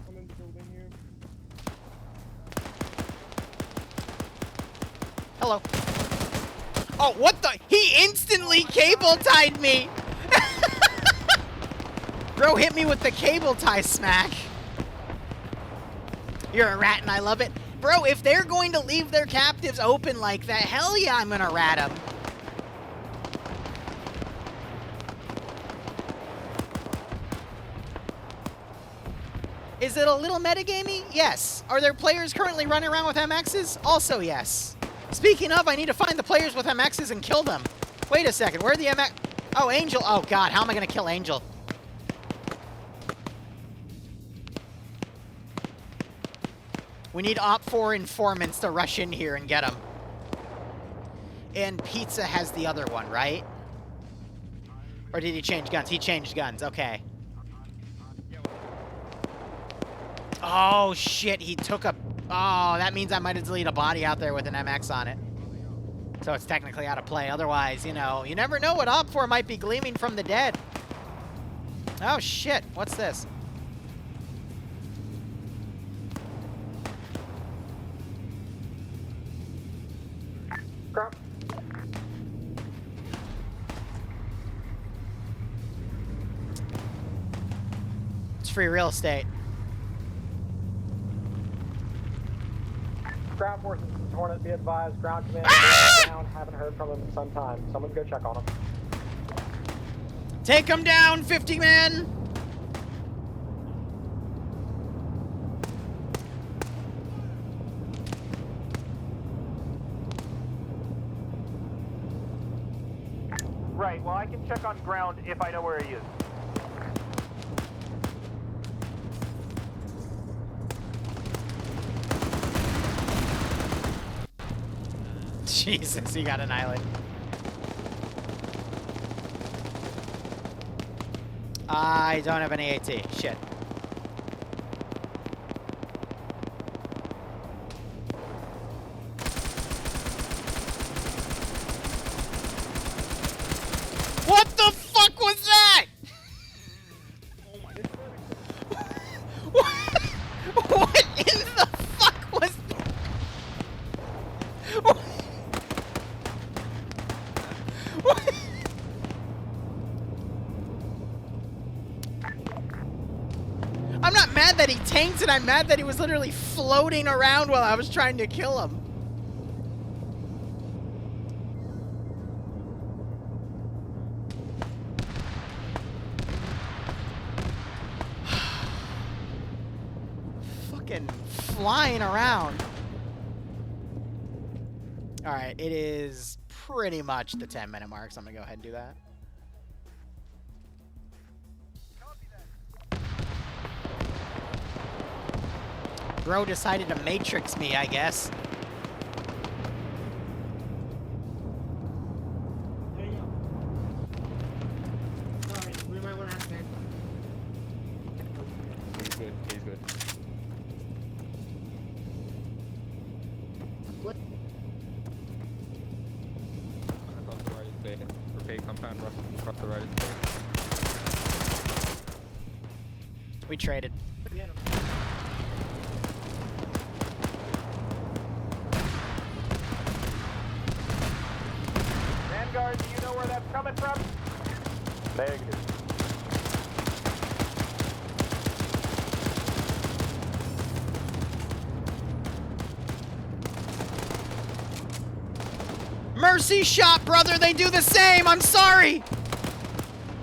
I'm in the building here. Hello. Oh, what the? He instantly cable tied me! Bro hit me with the cable tie smack. You're a rat and I love it. Bro, if they're going to leave their captives open like that, hell yeah, I'm gonna rat them. Is it a little metagamey? Yes. Are there players currently running around with MXs? Also yes. Speaking of, I need to find the players with MXs and kill them. Wait a second, where are the MX? Oh, Angel. Oh god, how am I gonna kill Angel? We need Op 4 informants to rush in here and get them. And Pizza has the other one, right? Or did he change guns? He changed guns, okay. Oh, shit, he took a... Oh, that means I might have deleted a body out there with an MX on it. So it's technically out of play. Otherwise, you know, you never know what Op 4 might be gleaming from the dead. Oh, shit, what's this? Crap. It's free real estate. Ground forces, Hornet, be advised. Ground command down. Haven't heard from them in some time. Someone go check on them. Take him down, 50 men! Right, well I can check on ground if I know where he is. Jesus, he got annihilated. I don't have any AT. Shit. What the fuck was that? Oh my What in the fuck was that? What? I'm not mad that he tanked it, I'm mad that he was literally floating around while I was trying to kill him. fucking flying around. All right, it is pretty much the 10-minute mark, so I'm gonna go ahead and do that. Bro decided to matrix me, I guess. There you go. Sorry, we might want to ask that. He's good. He's good. What? Across the right is there. Repair compound across the right is there. We traded. Get him. Vanguard, do you know where that's coming from? Negative. Mercy shot, brother. They do the same. I'm sorry.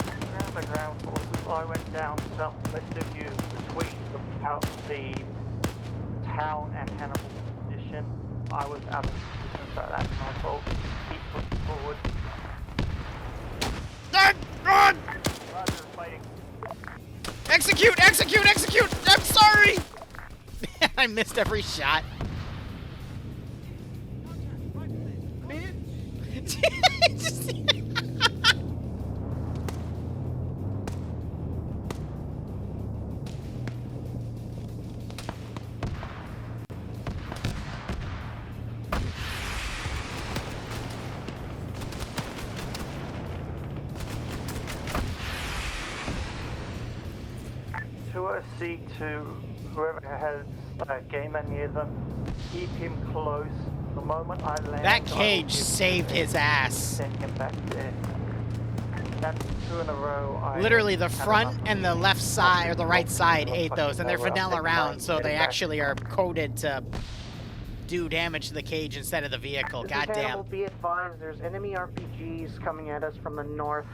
Around the ground forces, I went down southwest of you between the town and Hannibal position. I was out of position, so that's my fault. Keep pushing forward. Roger, fighting. Execute, execute, execute. I'm sorry. I missed every shot. Just- C2, whoever has a gamer near them, keep him close. The moment I land, that cage saved his ass. Send him back there. That's 2 in a row. Literally the front and the left side or the right side ate those, and they're vanilla rounds, so they actually are coded to do damage to the cage instead of the vehicle. Goddamn. Be advised, there's enemy RPGs coming at us from the north.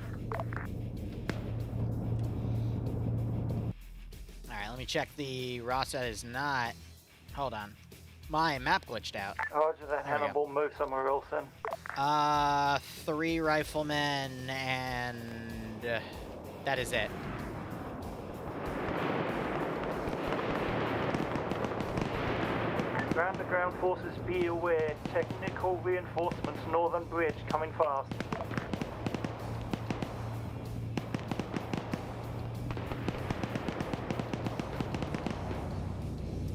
Alright, let me check the roster. That is not. Hold on. My map glitched out. Roger that, There we go. Hannibal. Move somewhere else then. 3 riflemen and that is it. Ground to ground forces, be aware. Technical reinforcements, northern bridge, coming fast.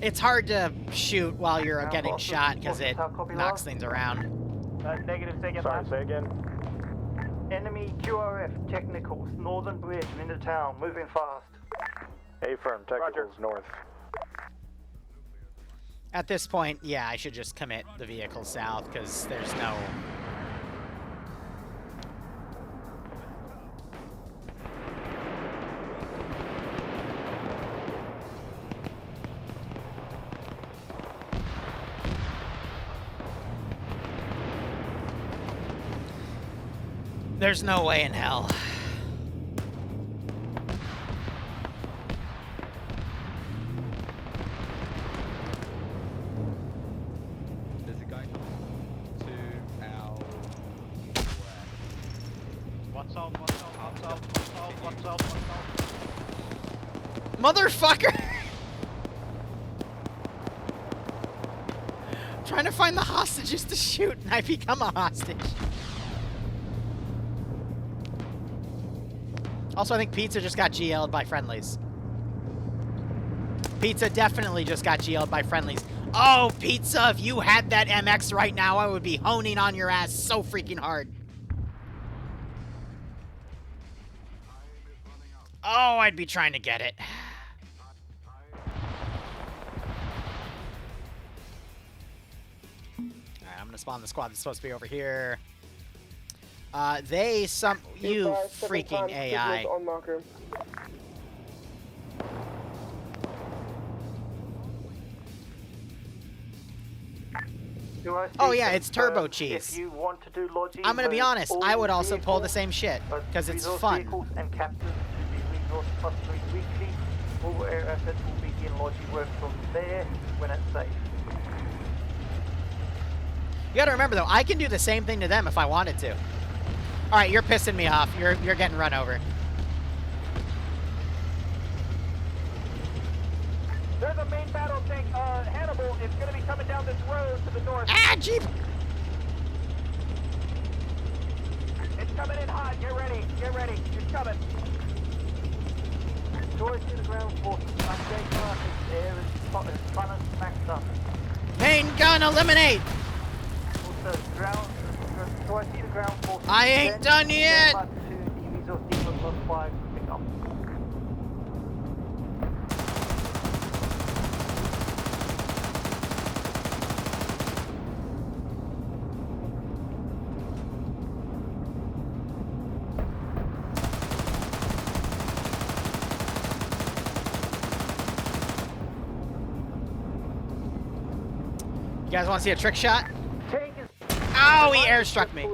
It's hard to shoot while you're getting shot because it knocks things around. Negative, say again. Sorry, say again. Enemy QRF technicals, northern bridge and into town, moving fast. A-firm, technicals north. At this point, yeah, I should just commit the vehicle south because there's no... There's no way in hell. There's a guy to our What's up, what's up, what's up, what's up, what's up, what's up? Motherfucker! I'm trying to find the hostages to shoot and I become a hostage. Also, I think Pizza just got GL'd by friendlies. Pizza definitely just got GL'd by friendlies. Oh, Pizza, if you had that MX right now, I would be honing on your ass so freaking hard. Oh, I'd be trying to get it. Alright, I'm gonna spawn the squad that's supposed to be over here. You freaking AI. On marker. Oh yeah, it's turbo cheese. If you want to do logi, I'm gonna be honest, I would also pull the same shit, because it's fun. Vehicles and captains to be resource +3 weekly. All air efforts will begin logi work from there when it's safe. You gotta remember though, I can do the same thing to them if I wanted to. Alright, you're pissing me off. You're getting run over. There's a main battle tank, Hannibal. It's gonna be coming down this road to the north. Ah, Jeep! It's coming in hot. Get ready. Get ready. It's coming. Towards to the ground force. Update traffic there is fun and smacked up. Main gun eliminate! Also, towards to the ground force. I ain't done yet! You guys want to see a trick shot? Ow, he airstruck me.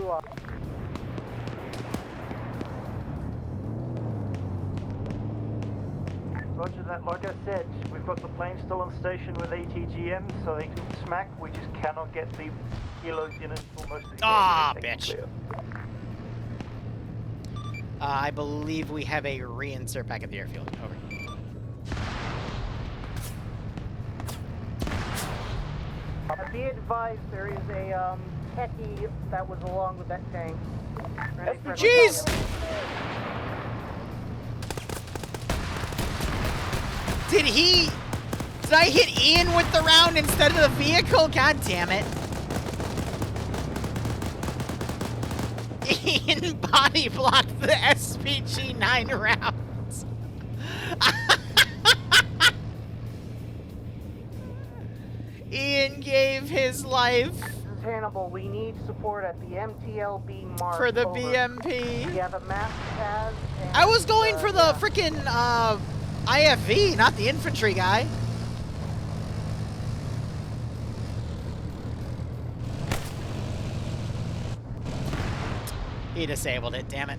Roger that, like I said, we've got the plane still on station with ATGM, so they can smack. We just cannot get the kilos in until most of the bitch. clear. I believe we have a reinsert back at the airfield. Over. Be advised, there is a techie that was along with that tank. Jeez! Did I hit Ian with the round instead of the vehicle? God damn it. Ian body blocked the SPG-9 rounds. Ian gave his life. This is Hannibal. We need support at the MTLB mark. For the over. BMP. We have a map pad. I was going for the freaking IFV, not the infantry guy. He disabled it, damn it.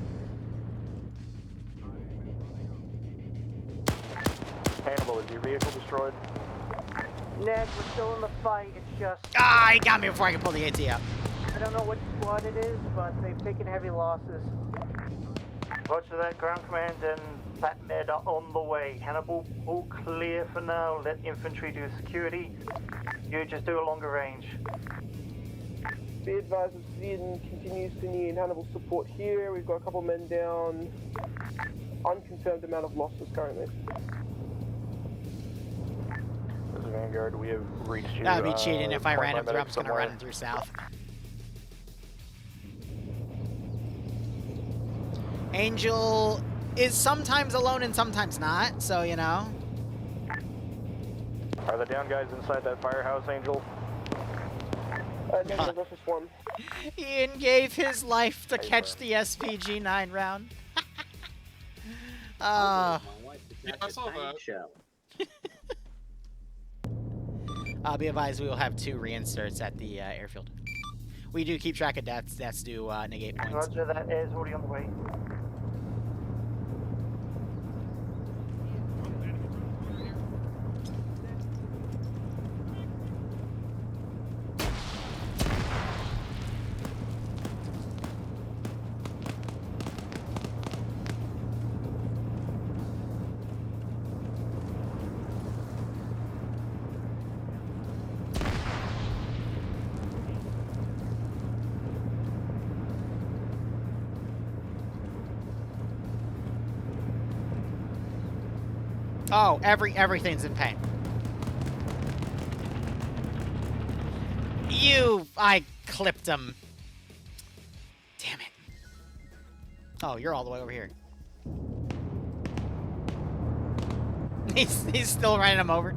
Hannibal, is your vehicle destroyed? Ned, we're still in the fight. It's just... Ah, he got me before I could pull the AT out. I don't know what squad it is, but they've taken heavy losses. Roger that, ground command and Pat Med are on the way. Hannibal, all clear for now. Let infantry do security. You just do a longer range. Be advised, Zeusing continues to need Hannibal support here. We've got a couple men down. Unconfirmed amount of losses currently. This is Vanguard. We have reached you. That would be cheating if I ran him through. I'm just going to run him through south. Angel is sometimes alone and sometimes not, so you know. Are the down guys inside that firehouse, Angel? Negative, that's just one. Ian gave his life to catch the SPG-9 round. Yeah, I saw that. Be advised, we will have 2 reinserts at the airfield. We do keep track of deaths. Deaths do negate points. Roger that, air's already on the way. Oh, everything's in pain. I clipped him. Damn it. Oh, you're all the way over here. He's still running him over.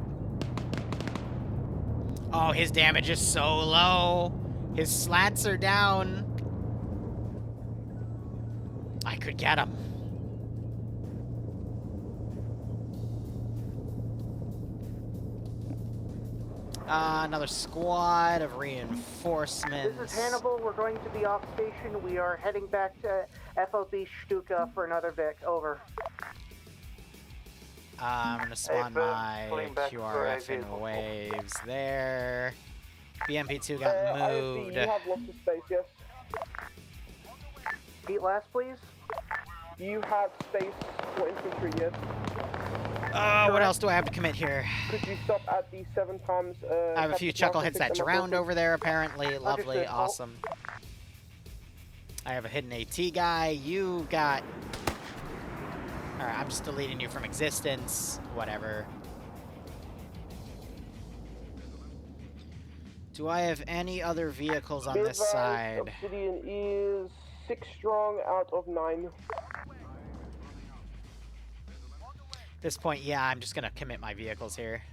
Oh, his damage is so low. His slats are down. I could get him. Another squad of reinforcements. This is Hannibal. We're going to be off station. We are heading back to FOB Stuka for another Vic. Over. I'm going to spawn my QRF in waves there. BMP2 got moved. You have lots of space, yes? Repeat last, please. You have space for infantry, yes? What else do I have to commit here? Could you stop at the 7 times? I have a few chuckle hits that drowned over there, apparently. Lovely, awesome. I have a hidden AT guy. You got... Alright, I'm just deleting you from existence. Whatever. Do I have any other vehicles on this side? Obsidian is 6 strong out of 9. At this point, yeah, I'm just going to commit my vehicles here.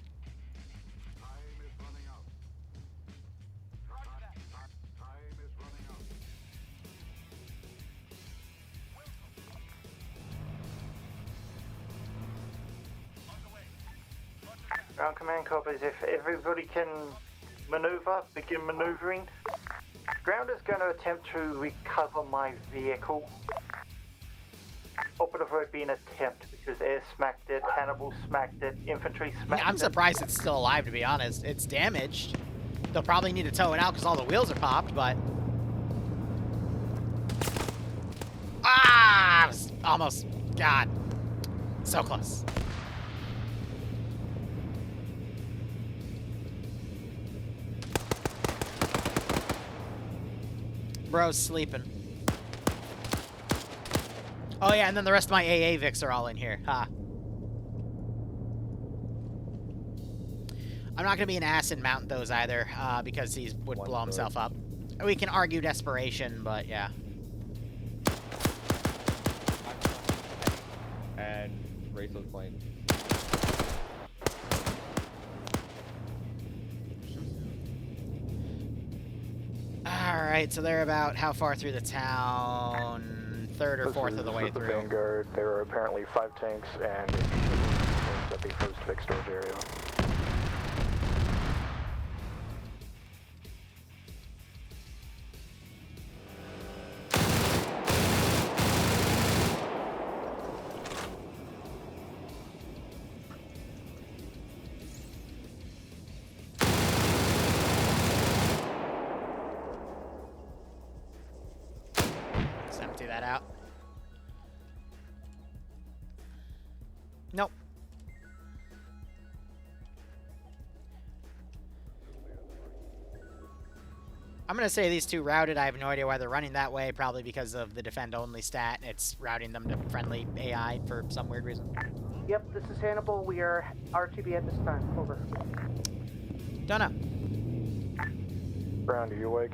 Ground command copies. If everybody can maneuver, begin maneuvering. Ground is going to attempt to recover my vehicle. Operative word being attempt because air smacked it, Hannibal smacked it, infantry smacked it. I'm surprised it's still alive, to be honest. It's damaged. They'll probably need to tow it out because all the wheels are popped, but... Ah! I was almost... God. So close. Bro's sleeping. Oh yeah, and then the rest of my AA Vics are all in here. Ha. I'm not going to be an ass and mount those either, because he would blow himself up. We can argue desperation, but yeah. And Rachel's playing. Alright, so they're about how far through the town? Third or fourth of the way through. Vanguard. There are apparently 5 tanks and at the first fixed storage area. Empty that out. Nope. I'm going to say these two routed. I have no idea why they're running that way. Probably because of the defend-only stat. It's routing them to friendly AI for some weird reason. Yep, this is Hannibal. We are RTB at this time. Over. Don't know. Brown, are you awake?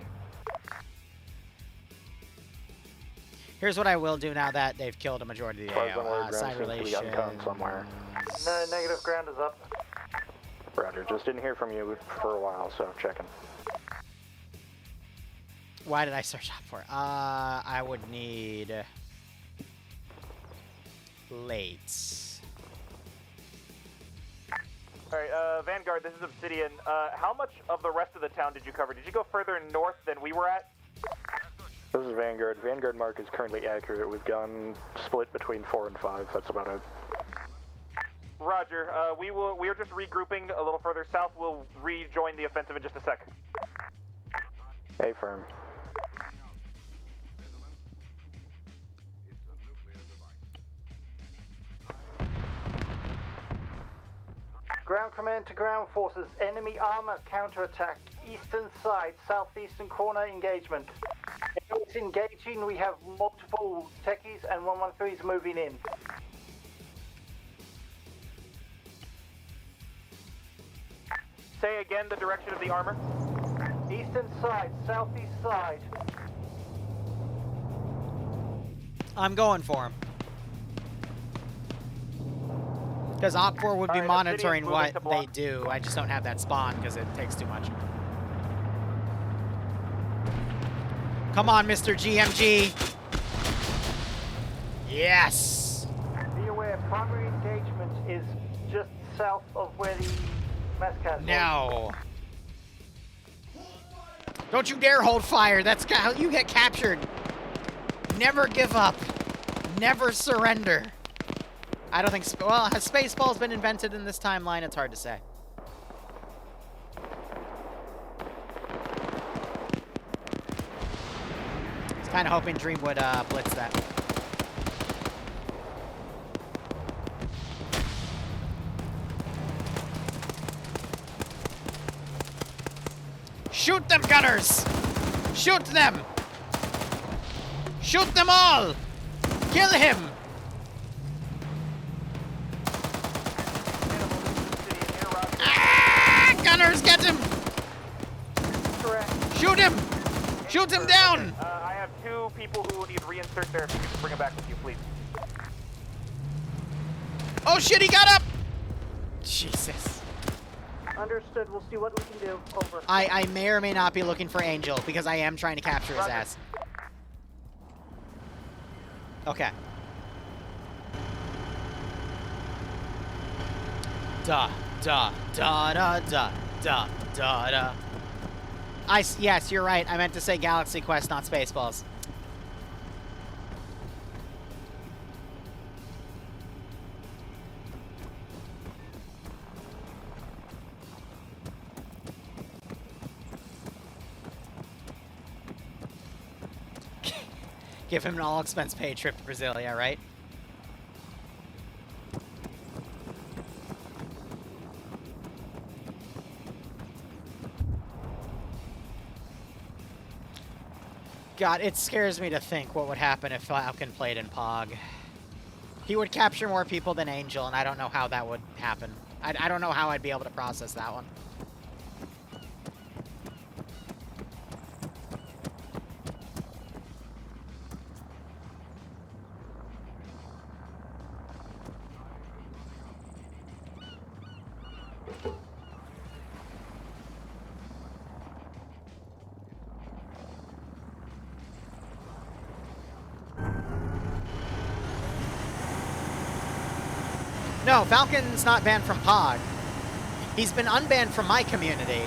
Here's what I will do now that they've killed a majority of the AO. Side relation. Somewhere. No, negative. Ground is up. Roger, just didn't hear from you for a while, so checking. Why did I search up for it? I would need... Lates. Alright, Vanguard, this is Obsidian. How much of the rest of the town did you cover? Did you go further north than we were at? This is Vanguard. Vanguard mark is currently accurate. We've gone split between 4 and 5. That's about it. Roger. We are just regrouping a little further south. We'll rejoin the offensive in just a sec. Affirm. Ground command to ground forces. Enemy armor counterattack. Eastern side, southeastern corner engagement. It's engaging. We have multiple techies and 113s moving in. Say again the direction of the armor. Eastern side, southeast side. I'm going for him. Because Op4 would be monitoring what they do. I just don't have that spawn because it takes too much. Come on, Mr. GMG. Yes. Be aware, primary engagement is just south of where the mascot is. No. Don't you dare hold fire. That's how you get captured. Never give up. Never surrender. I don't think... Well, has Spaceballs been invented in this timeline? It's hard to say. I was kind of hoping Dream would blitz that. Shoot them, gunners! Shoot them! Shoot them all! Kill him! Ah! Gunners, get him! Shoot him! Shoot him down! I have 2 people who need to reinsert there. If you can bring them back with you, please. Oh shit, he got up! Jesus. Understood. We'll see what we can do. Over. I may or may not be looking for Angel, because I am trying to capture his ass. Okay. Da, da, da, da, da, da, da, da. Yes, you're right. I meant to say Galaxy Quest, not Spaceballs. Give him an all-expense-paid trip to Brazil, yeah, right? God, it scares me to think what would happen if Falcon played in POG. He would capture more people than Angel, and I don't know how that would happen. I don't know how I'd be able to process that one. No, Falcon's not banned from POG. He's been unbanned from my community.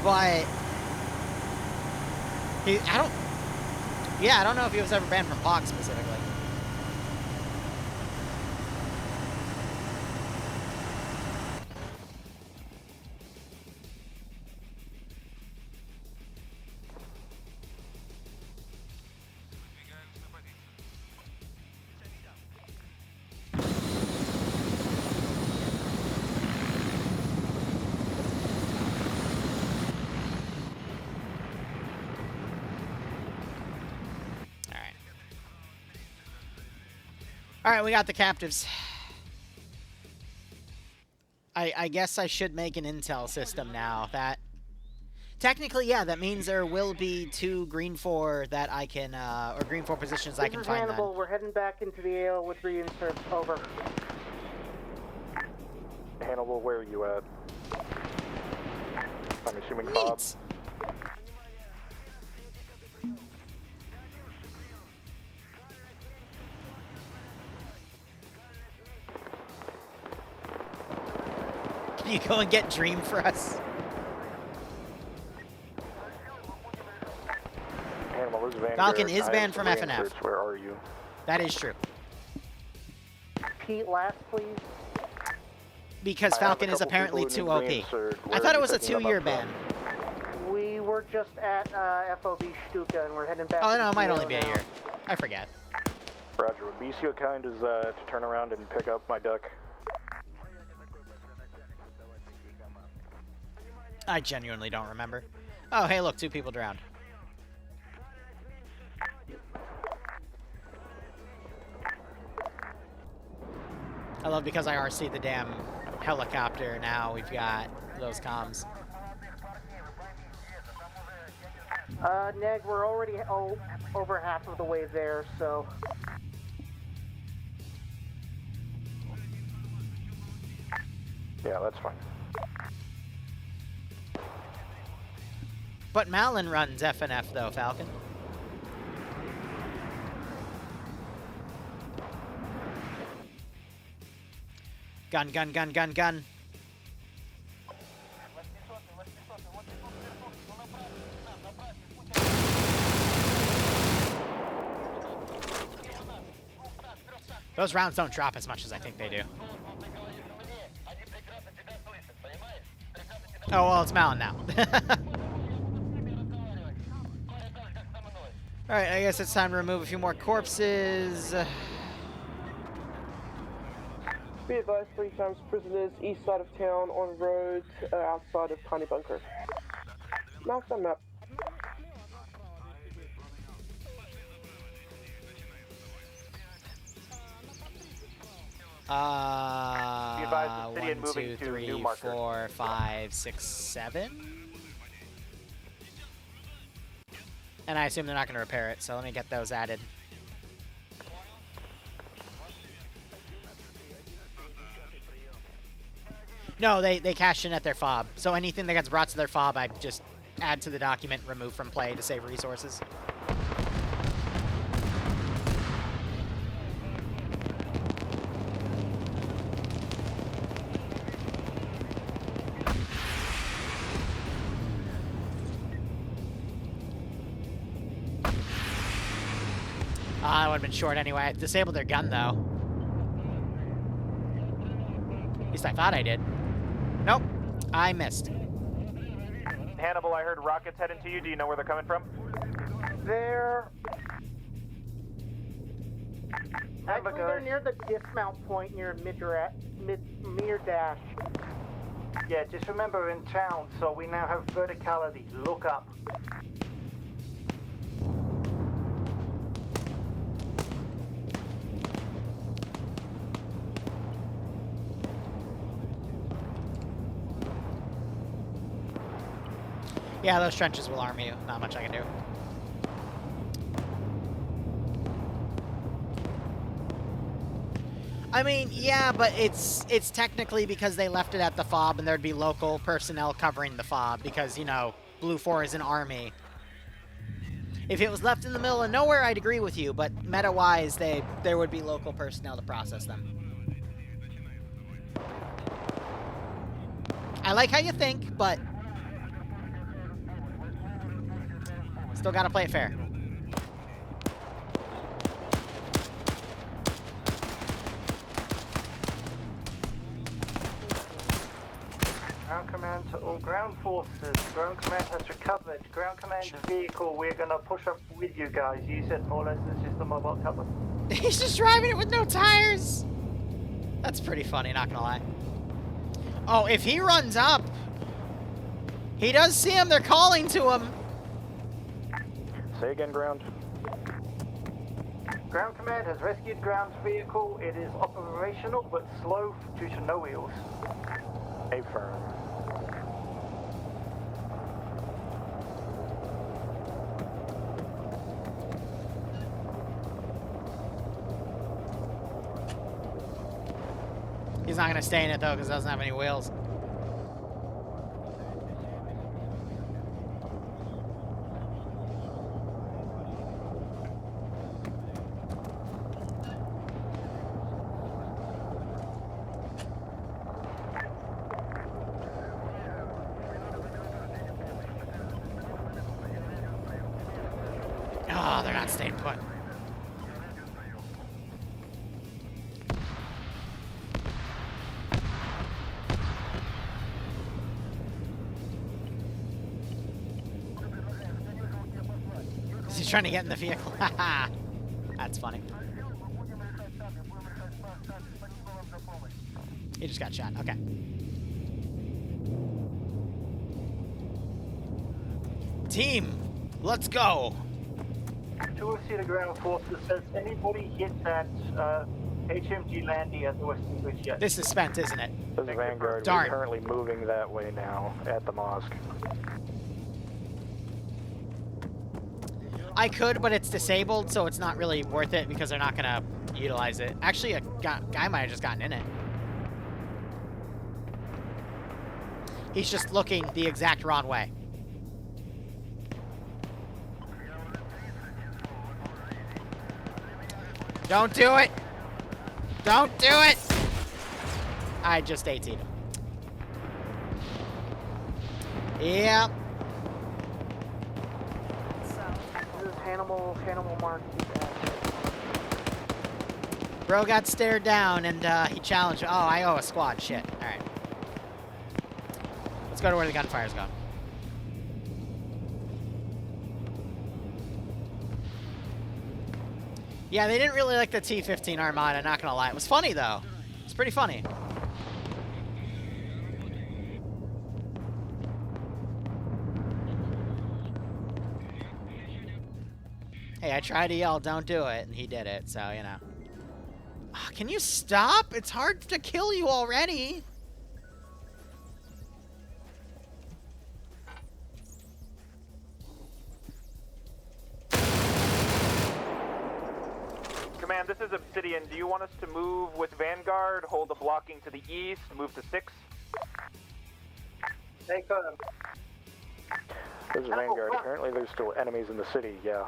But I don't know if he was ever banned from POG specifically. Alright, we got the captives. I guess I should make an intel system now. That technically, yeah, that means there will be 2 green 4 that I can, or green 4 positions I can find. Hannibal, then. we're heading back into the AO with reinserts. Over. Hannibal, where are you at? I'm assuming Bob. Can you go and get Dream for us? Hannibal is Vanguard. Falcon is banned from FNF. Where are you? That is true. Pete, last, please. Because Falcon is apparently too OP. I thought it was a 2-year ban. We were just at FOB Stuka and we're heading back. Oh, no, it might only be a year. I forget. Roger. Would be so kind as to turn around and pick up my duck. I genuinely don't remember. Oh, hey, look, 2 people drowned. I love because I RC'd the damn helicopter, now we've got those comms. Neg, we're already over half of the way there, so... Yeah, that's fine. But Malin runs FNF, though, Falcon. Gun, gun, gun, gun, gun. Those rounds don't drop as much as I think they do. Oh, well, it's Mountain now. Alright, I guess it's time to remove a few more corpses. Be advised, 3 times prisoners, east side of town, on road, outside of Tiny Bunker. Mark on map. Be advised, the city 1, and moving 2, to 3, new marker. 4, 5, 6, 7. And I assume they're not going to repair it, so let me get those added. No, they cashed in at their fob. So anything that gets brought to their fob, I just add to the document, remove from play to save resources. I would have been short anyway. I disabled their gun, though. At least I thought I did. Nope. I missed. Hannibal, I heard rockets heading to you. Do you know where they're coming from? Actually, they're near the dismount point near Mir Dash. Yeah, just remember in town, so we now have verticality. Look up. Yeah, those trenches will arm you. Not much I can do. I mean, yeah, but it's technically because they left it at the fob and there'd be local personnel covering the fob because, you know, Blue 4 is an army. If it was left in the middle of nowhere, I'd agree with you, but meta-wise, there would be local personnel to process them. I like how you think, but still gotta play it fair. Ground command to all ground forces. Ground command has recovered. Ground command vehicle, we're gonna push up with you guys. You said more or less it's just a mobile cover. He's just driving it with no tires! That's pretty funny, not gonna lie. Oh, if he runs up, he does see him, they're calling to him. Say again, ground. Ground command has rescued ground vehicle. It is operational but slow due to no wheels. Affirm. He's not gonna stay in it though because it doesn't have any wheels. Oh, they're not staying put. He's trying to get in the vehicle. That's funny. He just got shot. Okay. Team, let's go. 2 to ground forces. Has anybody hit that HMG Landy at the Western Bridge yet? This is spent, isn't it? This is Vanguard. Darn. We're currently moving that way now at the mosque. I could, but it's disabled, so it's not really worth it because they're not going to utilize it. Actually, a guy might have just gotten in it. He's just looking the exact wrong way. Don't do it! Don't do it! I just AT'd him. Yep. This is Hannibal Mark. Bro got stared down and he challenged. Oh, I owe a squad. Shit. All right. Let's go to where the gunfire's gone. Yeah, they didn't really like the T-15 Armada, not gonna lie. It was funny, though. It's pretty funny. Hey, I tried to yell, don't do it, and he did it, so, you know. Oh, can you stop? It's hard to kill you already. Command, this is Obsidian. Do you want us to move with Vanguard, hold the blocking to the east, move to 6? Take them. This is Vanguard. Apparently there's still enemies in the city, yeah.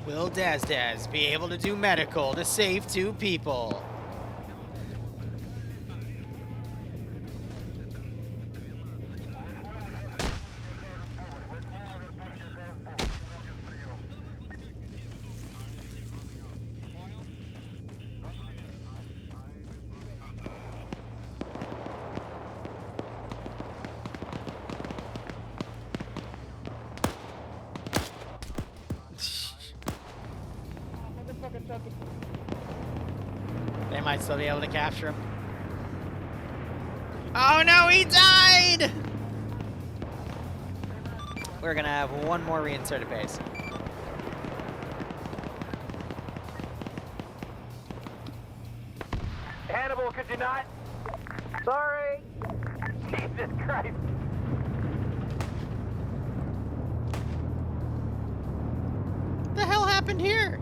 Will Daz be able to do medical to save 2 people? They might still be able to capture him. Oh no, he died! We're gonna have one more reinserted base. Hannibal, could you not? Sorry! Jesus Christ! What the hell happened here?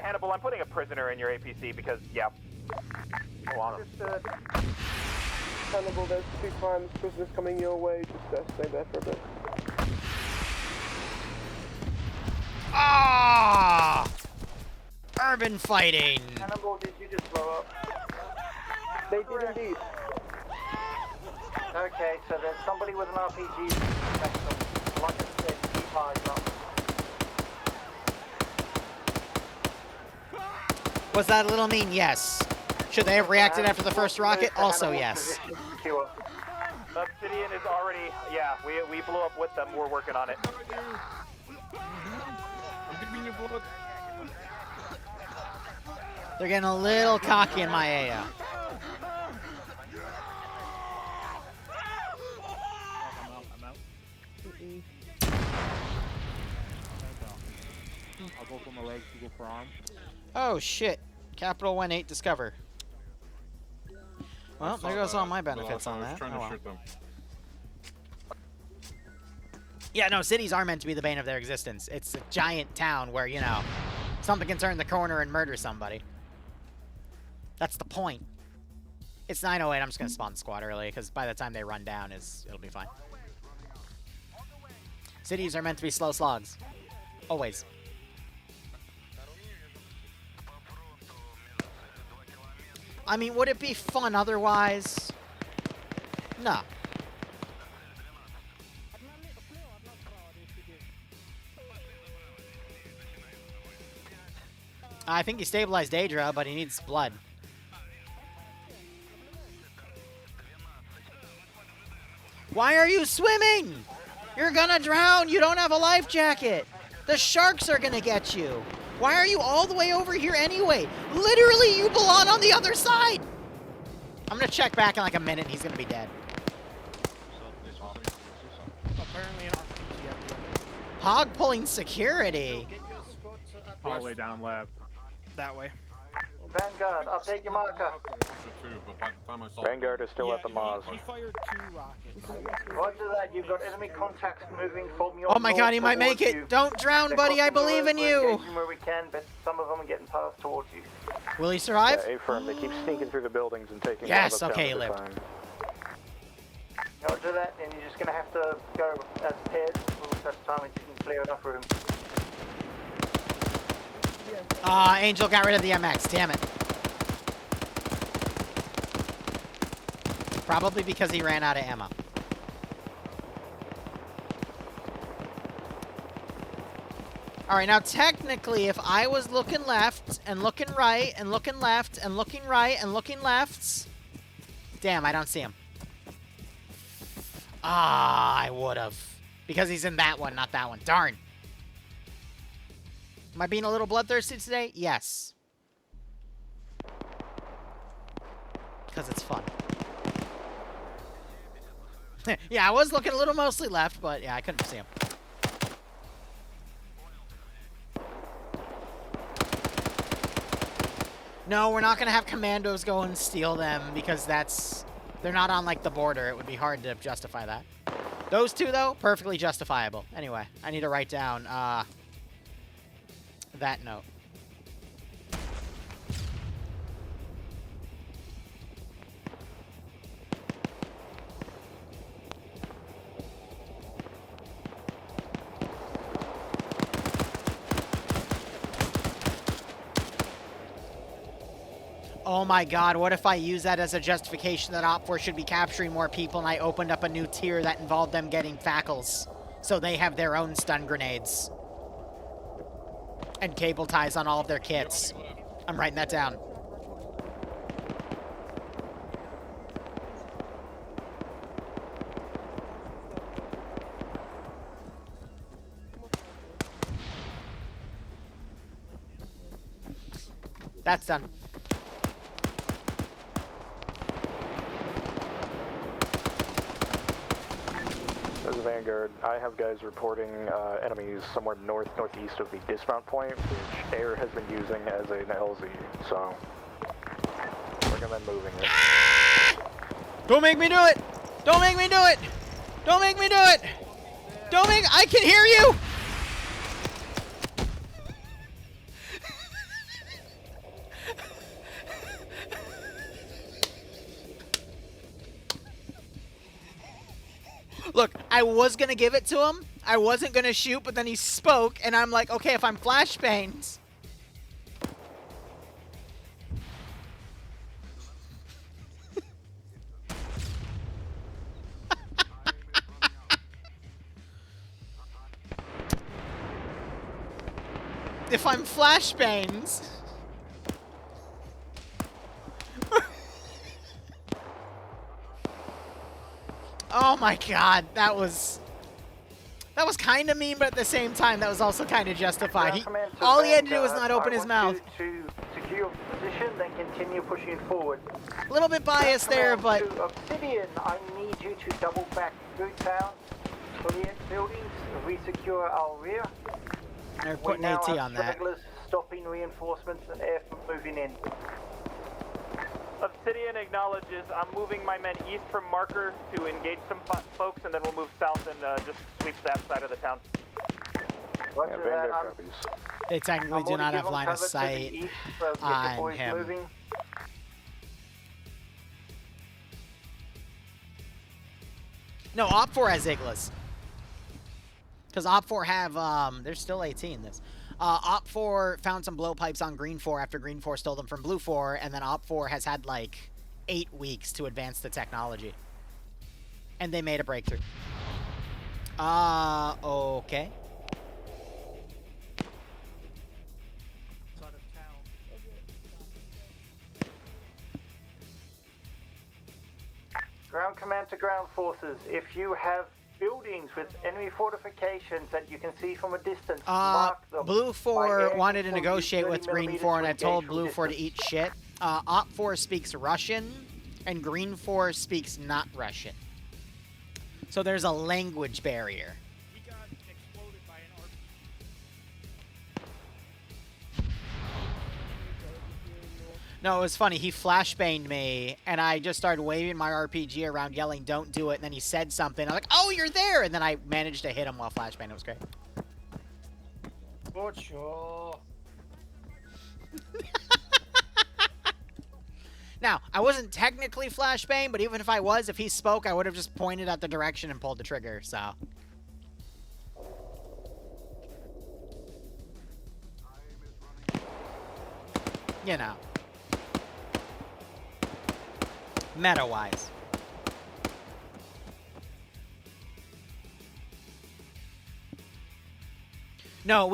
Hannibal, I'm putting a prisoner in your APC because, yeah. Go on. Hannibal, there's 2 times prisoners coming your way. Just stay there for a bit. Ah! Urban fighting. Hannibal, did you just blow up? They did indeed. Okay, so there's somebody with an RPG next to them. Like I said, keep eyes up. Was that a little mean? Yes. Should they have reacted after the first rocket? Also yes. Obsidian is already, yeah, we blew up with them. We're working on it. They're getting a little cocky in my AO. I'll go for my legs, you go for arms. Oh shit. Capital 1-8 Discover. Well, there goes all my benefits on that. Oh, well. Yeah, no, cities are meant to be the bane of their existence. It's a giant town where, you know, something can turn the corner and murder somebody. That's the point. It's 9:08. I'm just going to spawn the squad early, because by the time they run down, it'll be fine. Cities are meant to be slow slogs. Always. I mean, would it be fun otherwise? No. I think he stabilized Daedra, but he needs blood. Why are you swimming? You're gonna drown. You don't have a life jacket. The sharks are gonna get you. Why are you all the way over here anyway? Literally, you belong on the other side. I'm gonna check back in like a minute. He's gonna be dead. Hog pulling security. All the way down left. That way. Vanguard, update your marker. Vanguard is still at the Maz. He fired 2 rockets. Roger that, you've got enemy contacts moving from your Oh my god, he might make towards it. you. Don't drown, They're buddy. I crossing the believe in road. We're you. engaging where we can, but some of them are getting passed towards you. Will he survive? Yeah, affirm. They keep sneaking through the buildings and taking Yes, all the okay, he towns at a lived. time. Roger that, and you're just going to have to go as pairs for such time as you can clear enough room. Angel got rid of the MX. Damn it. Probably because he ran out of ammo. Alright, now technically, if I was looking left, and looking right, and looking left, and looking right, and looking left... Damn, I don't see him. I would've. Because he's in that one, not that one. Darn. Am I being a little bloodthirsty today? Yes. Because it's fun. Yeah, I was looking a little mostly left, but yeah, I couldn't see him. No, we're not going to have commandos go and steal them because they're not on like the border. It would be hard to justify that. Those two, though, perfectly justifiable. Anyway, I need to write down that note. Oh my god, what if I use that as a justification that Op4 should be capturing more people and I opened up a new tier that involved them getting fackles so they have their own stun grenades and cable ties on all of their kits. I'm writing that down. That's done. This is Vanguard. I have guys reporting enemies somewhere northeast of the dismount point, which Air has been using as an LZ, so recommend moving it. Don't make me do it! Don't make me do it! Don't make me do it! Don't make... I can hear you! Look, I was going to give it to him. I wasn't going to shoot, but then he spoke, and I'm like, okay, if I'm flashbangs... if I'm flashbangs... Oh my god, that was kind of mean, but at the same time, that was also kind of justified. All he had to do was not open his mouth. To secure your position, then continue pushing forward. A little bit biased there, but... To Obsidian, I need you to double back through town, clear buildings, re-secure our rear. They're putting AT on that. Stragglers stopping reinforcements and air moving in. Obsidian acknowledges. I'm moving my men east from marker to engage some folks, and then we'll move south and just sweep that side of the town. Roger that. They technically do not have line of sight on him. Moving. No, Op4 has Iglas. Because Op4 have, there's still 18 this. Op4 found some blowpipes on Green 4 after Green 4 stole them from Blue 4, and then Op4 has had like 8 weeks to advance the technology. And they made a breakthrough. Okay. Ground command to ground forces. If you have buildings with enemy fortifications that you can see from a distance, mark them. Blue 4 wanted to negotiate with Green 4, and I told Blue 4 to eat shit. Op 4 speaks Russian, and Green 4 speaks not Russian. So there's a language barrier. We got exploded by an No, it was funny. He flashbanged me, and I just started waving my RPG around, yelling, "Don't do it!" And then he said something. I'm like, "Oh, you're there!" And then I managed to hit him while flashbanging. It was great. Butcher. Now, I wasn't technically flashbang, but even if I was, if he spoke, I would have just pointed at the direction and pulled the trigger, so. You know. Meta-wise. No,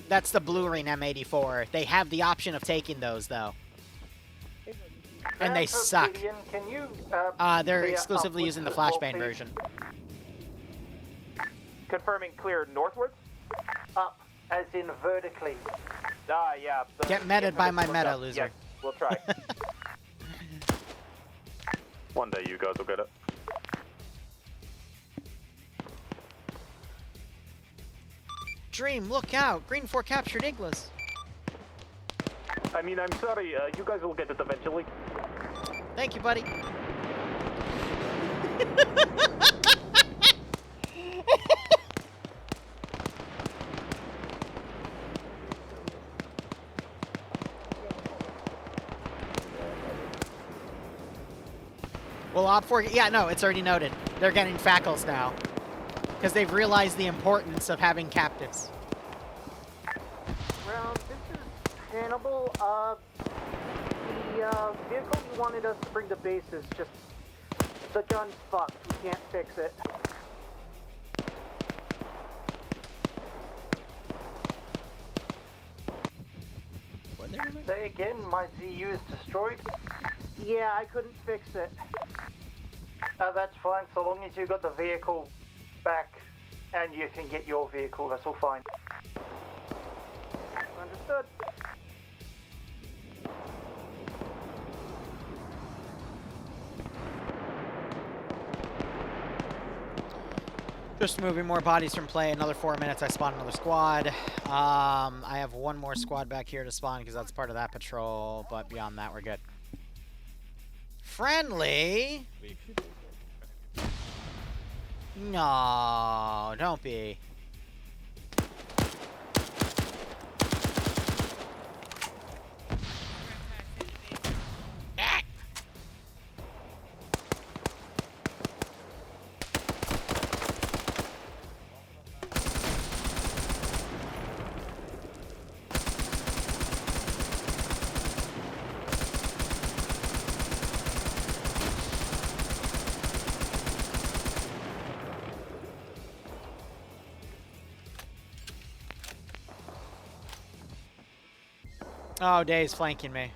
that's the Blue Ring M84. They have the option of taking those, though. And they suck. Can you, they're exclusively using the flashbang version. Confirming clear northwards? Up, as in vertically. Ah, yeah. Get meted by my meta, loser. Yes, we'll try. One day you guys will get it. Dream, look out! Green 4 captured Iglas. I mean, I'm sorry, you guys will get it eventually. Thank you, buddy. Well, Op4, yeah, no, it's already noted. They're getting fackles now. Because they've realized the importance of having captives. Well, this is Hannibal. The vehicle you wanted us to bring to base is just... the gun's fucked. We can't fix it. Say again, my ZU is destroyed? Yeah, I couldn't fix it. That's fine, so long as you got the vehicle back and you can get your vehicle, that's all fine. Understood. Just moving more bodies from play. Another 4 minutes, I spawn another squad. I have one more squad back here to spawn because that's part of that patrol, but beyond that, we're good. Friendly? No, don't be. Oh, Day's flanking me.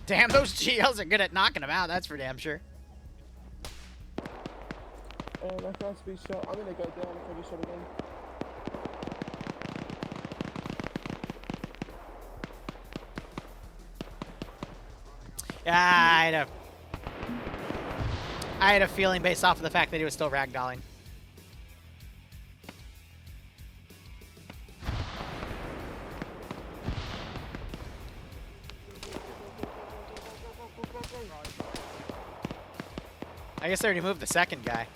Damn, those GLs are good at knocking them out, that's for damn sure. And I can't be shot. I'm gonna go down if I get shot again. Yeah, I had a feeling based off of the fact that he was still ragdolling. I guess they already moved the second guy.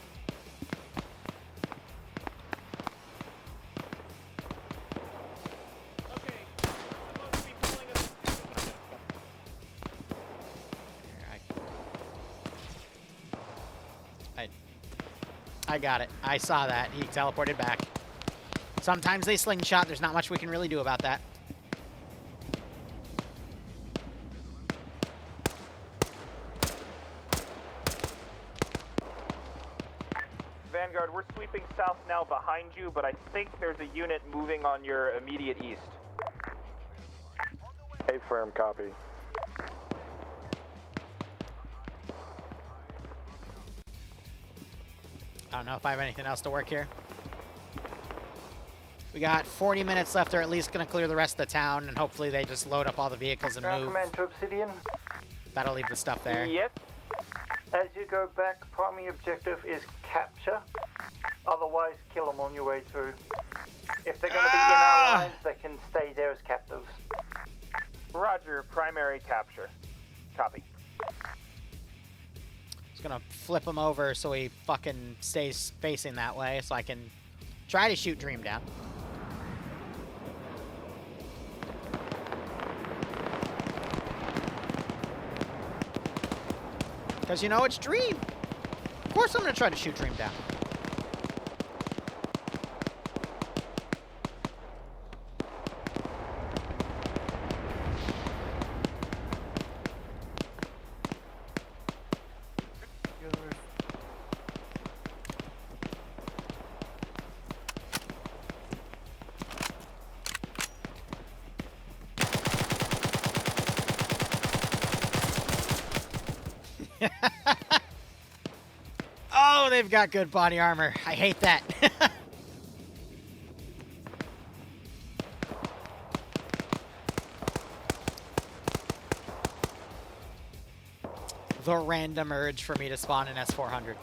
I got it. I saw that. He teleported back. Sometimes they slingshot. There's not much we can really do about that. Vanguard, we're sweeping south now behind you, but I think there's a unit moving on your immediate east. A firm copy. I don't know if I have anything else to work here. We got 40 minutes left. They're at least going to clear the rest of the town, and hopefully they just load up all the vehicles and move. Command to Obsidian. That'll leave the stuff there. Yep. As you go back, primary objective is capture. Otherwise, kill them on your way through. If they're going to be in our lines, they can stay there as captives. Roger, primary capture. Copy. Just gonna flip him over so he fucking stays facing that way so I can try to shoot Dream down. Because you know it's Dream. Of course I'm gonna try to shoot Dream down. Oh, they've got good body armor. I hate that. The random urge for me to spawn an S-400.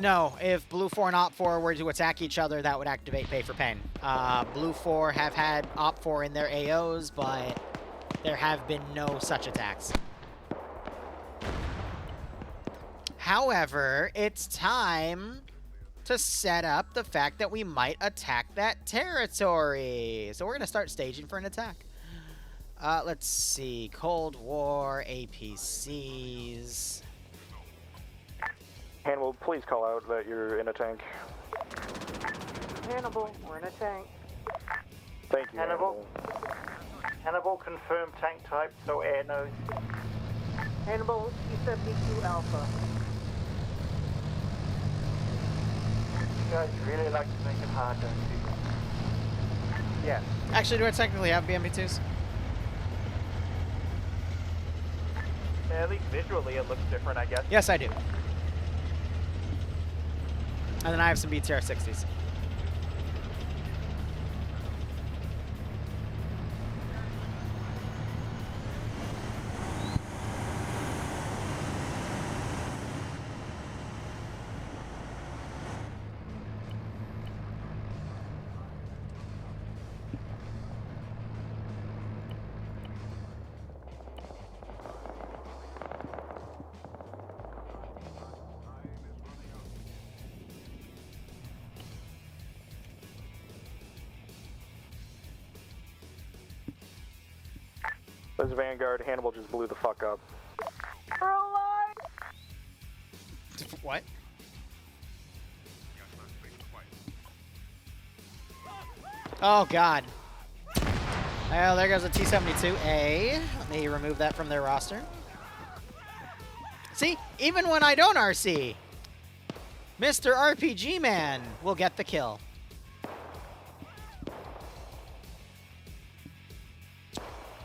No. If Blue 4 and Op 4 were to attack each other, that would activate Pay for Pain. Blue 4 have had Op 4 in their AOs, but there have been no such attacks. However, it's time to set up the fact that we might attack that territory. So we're going to start staging for an attack. Let's see. Cold War, APCs. Hannibal, please call out that you're in a tank. Hannibal, we're in a tank. Thank you, Hannibal. Hannibal, confirm tank type, so air nose. Hannibal, E-72 Alpha. You guys really like to make it hard, don't you? Yes. Actually, do I technically have BMP2s? Yeah, at least visually it looks different, I guess. Yes, I do. And then I have some BTR-60s. This is Vanguard. Hannibal just blew the fuck up. What? Oh, God. Well, there goes a T-72A. Let me remove that from their roster. See? Even when I don't RC, Mr. RPG Man will get the kill.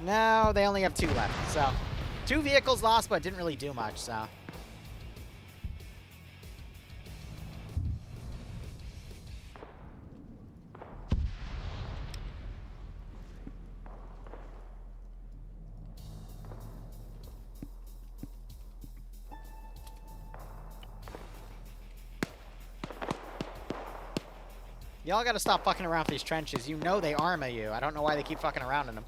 No, they only have 2 left, so 2 vehicles lost, but didn't really do much, so. Y'all gotta stop fucking around with these trenches. You know they Arma you. I don't know why they keep fucking around in them.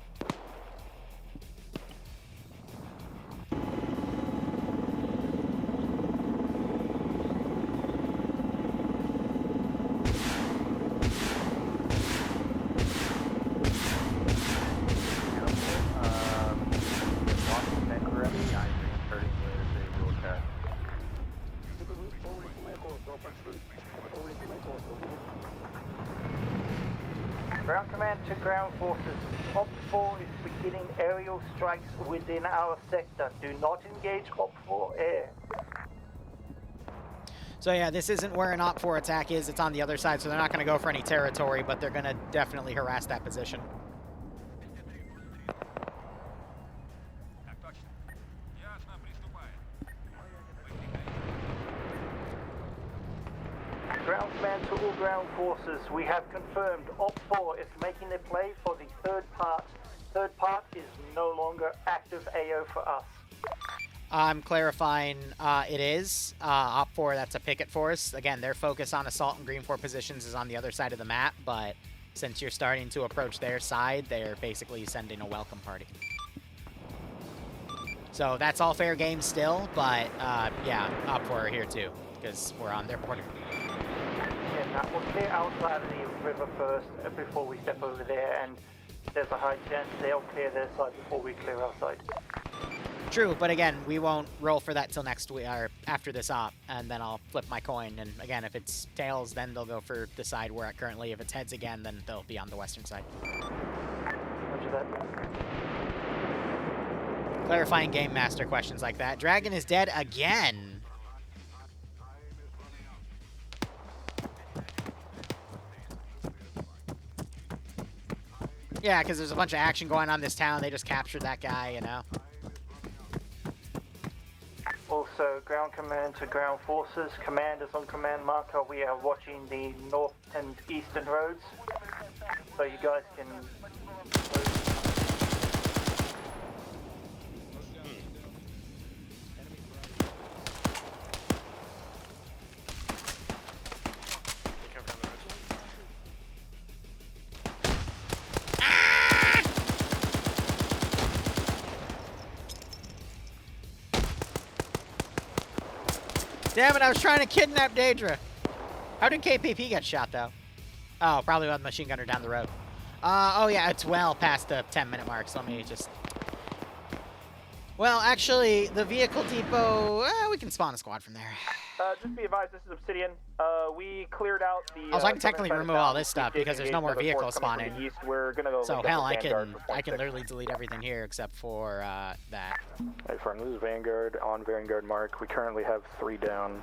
Ground command to ground forces. Op 4 is beginning aerial strikes within our sector. Do not engage Op 4 air. So yeah, this isn't where an Op 4 attack is. It's on the other side, so they're not going to go for any territory, but they're going to definitely harass that position. Ground command to all ground forces. We have confirmed Op 4 is making a play for the third part third part is no longer active AO for us. I'm clarifying it is. Op 4, that's a picket force. Again, their focus on assault and green 4 positions is on the other side of the map, but since you're starting to approach their side, they're basically sending a welcome party. So that's all fair game still, but yeah, Op 4 are here too, because we're on their border. Yeah, now we'll clear outside of the river first before we step over there, and there's a high chance they'll clear their side before we clear our side. True, but again, we won't roll for that till next week, or after this op, and then I'll flip my coin. And again, if it's tails, then they'll go for the side we're at currently. If it's heads again, then they'll be on the western side. Roger that. Clarifying Game Master questions like that. Dragon is dead again. Yeah, because there's a bunch of action going on in this town. They just captured that guy, you know. Also, ground command to ground forces. Commanders on command marker. We are watching the north and eastern roads, so you guys can move. Damn it, I was trying to kidnap Daedra. How did KPP get shot, though? Oh, probably with a machine gunner down the road. Oh, yeah, it's well past the 10-minute mark, so let me just... Well, actually, the vehicle depot, we can spawn a squad from there. Just be advised, this is Obsidian. We cleared out the... Also, I can technically remove all this stuff because there's no more vehicles spawning. We're gonna go so, hell, I can literally delete everything here except for that. Hey, friend, this is Vanguard on Vanguard Mark. We currently have 3 down.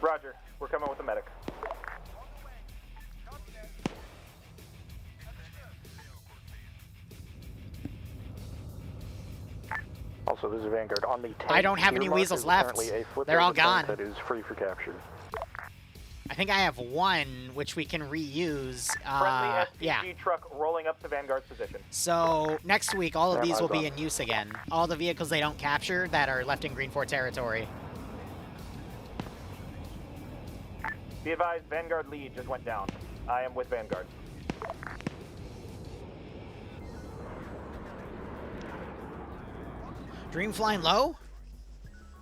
Roger. We're coming with a medic. Also, this is Vanguard on the 10. I don't have any weasels left. They're all gone. That is free for capture. I think I have one, which we can reuse. Friendly yeah. SPG truck rolling up to Vanguard's position. So, next week, all of these will be in use again. All the vehicles they don't capture that are left in Green 4 territory. Be advised, Vanguard lead just went down. I am with Vanguard. Dream flying low?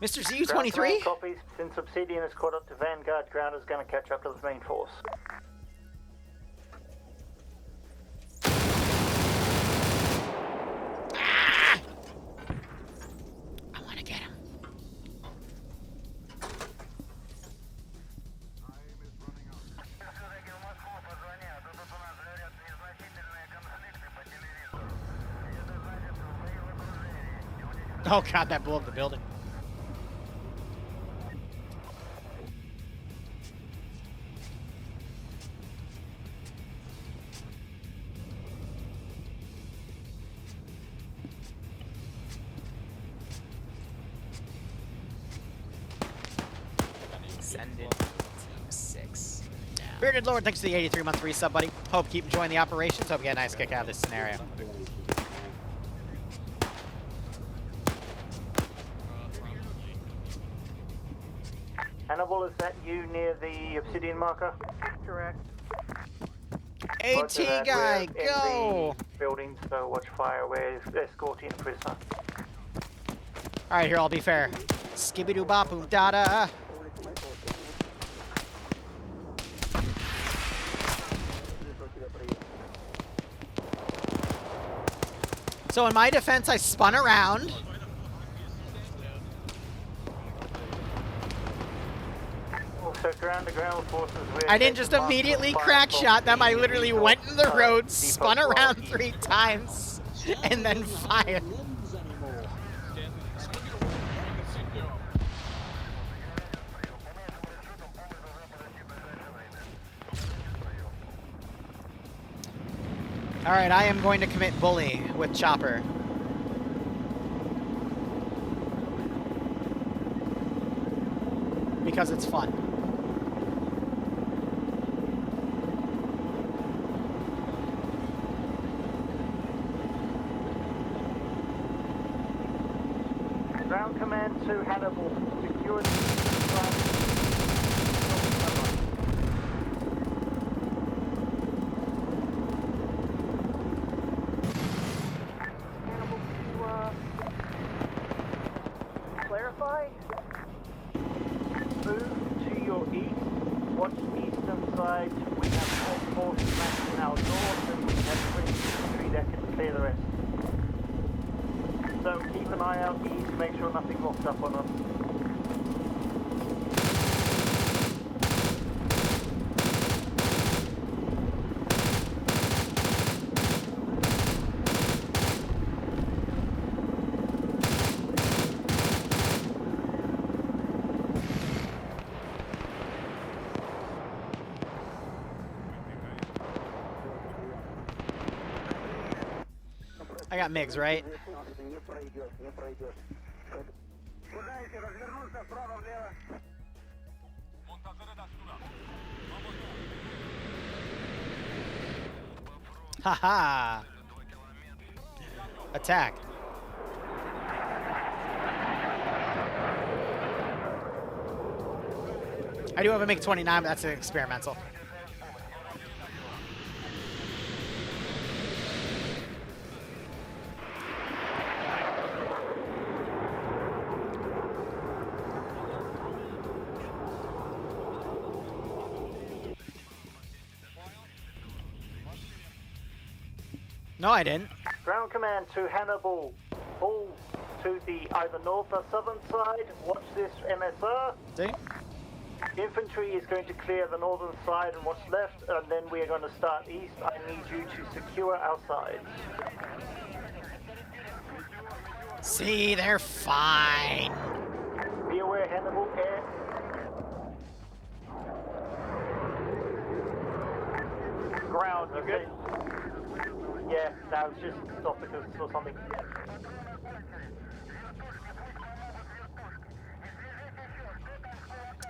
Mr. ZU-23? Copies. Since Obsidian has caught up to Vanguard, ground is going to catch up to the main force. Ah! I want to get him. Oh god, that blew up the building. Send it to 6. Bearded Lord, thanks for the 83-month resub, buddy. Hope keep enjoying the operations. Hope you get a nice kick out of this scenario. Hannibal, is that you near the Obsidian marker? Correct. AT guy, go! In the building, so watch fire. We're escorting a prisoner. Alright, here, I'll be fair. Skibidoo-bop-boom da-da! So in my defense, I spun around. Also, ground-to-ground forces. I didn't just immediately crack shot them. I literally went in the road, spun around 3 times, and then fired. Alright, I am going to commit bully with Chopper. Because it's fun. Ground command to Hannibal. Secure the site. Hannibal to clarify. Move to your east. Watch the eastern side. We have all forces matching our north, and we have infantry that can clear the rest. So keep an eye out east, make sure nothing locks up on us. I got MiGs, right? Haha! Attack. I do have a MiG-29, but that's an experimental. No, I didn't. Ground command to Hannibal. Pull to the either north or southern side. Watch this MSR. See? Infantry is going to clear the northern side and what's left, and then we are going to start east. I need you to secure our side. See, they're fine. Be aware, Hannibal, air. Ground, you good? Yeah, that was just stop because I saw something.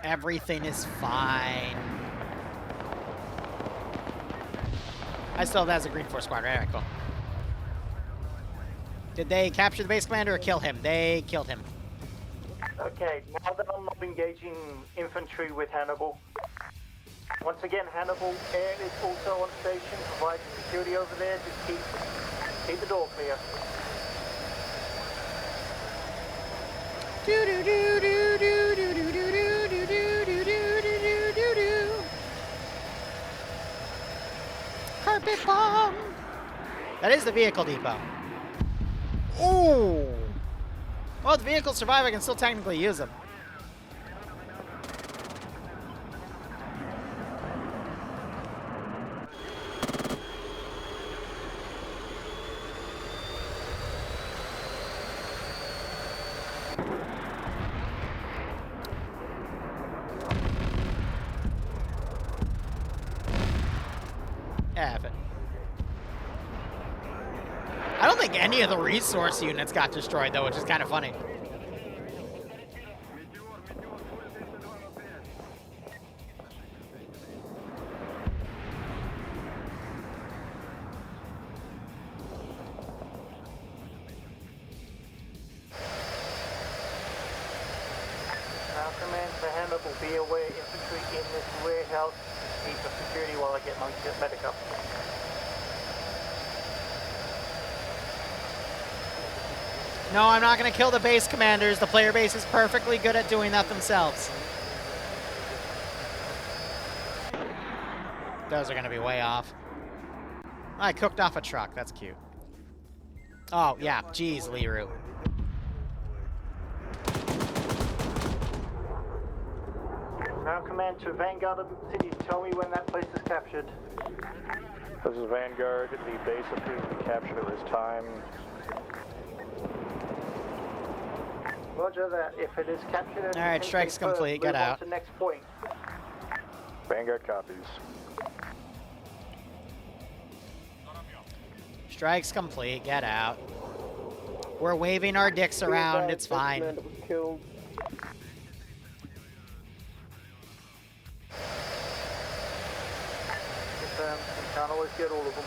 Everything is fine. I still have that as a Green Force squad. Alright, cool. Did they capture the base commander or kill him? They killed him. Okay, now that I'm not engaging infantry with Hannibal. Once again, Hannibal, air is also on station, providing security over there. Just keep the door clear. Carpet bomb! That is the vehicle depot. Ooh! Well, if the vehicles survive, I can still technically use them. Yeah, but I don't think any of the resource units got destroyed, though, which is kind of funny. Now, command to Hannibal, be aware, infantry in this warehouse. Keep for security while I get my medic up. No, I'm not going to kill the base commanders. The player base is perfectly good at doing that themselves. Those are going to be way off. I cooked off a truck. That's cute. Oh, yeah. Jeez, Liru. Now, command to Vanguard of the city. Tell me when that place is captured. This is Vanguard. The base appears to be captured at this time. Roger that. If it is captured... Alright, strike's complete. Get out. To next point. Vanguard copies. Strike's complete. Get out. We're waving our dicks around. It's fine. Killed. You can't always get all of them.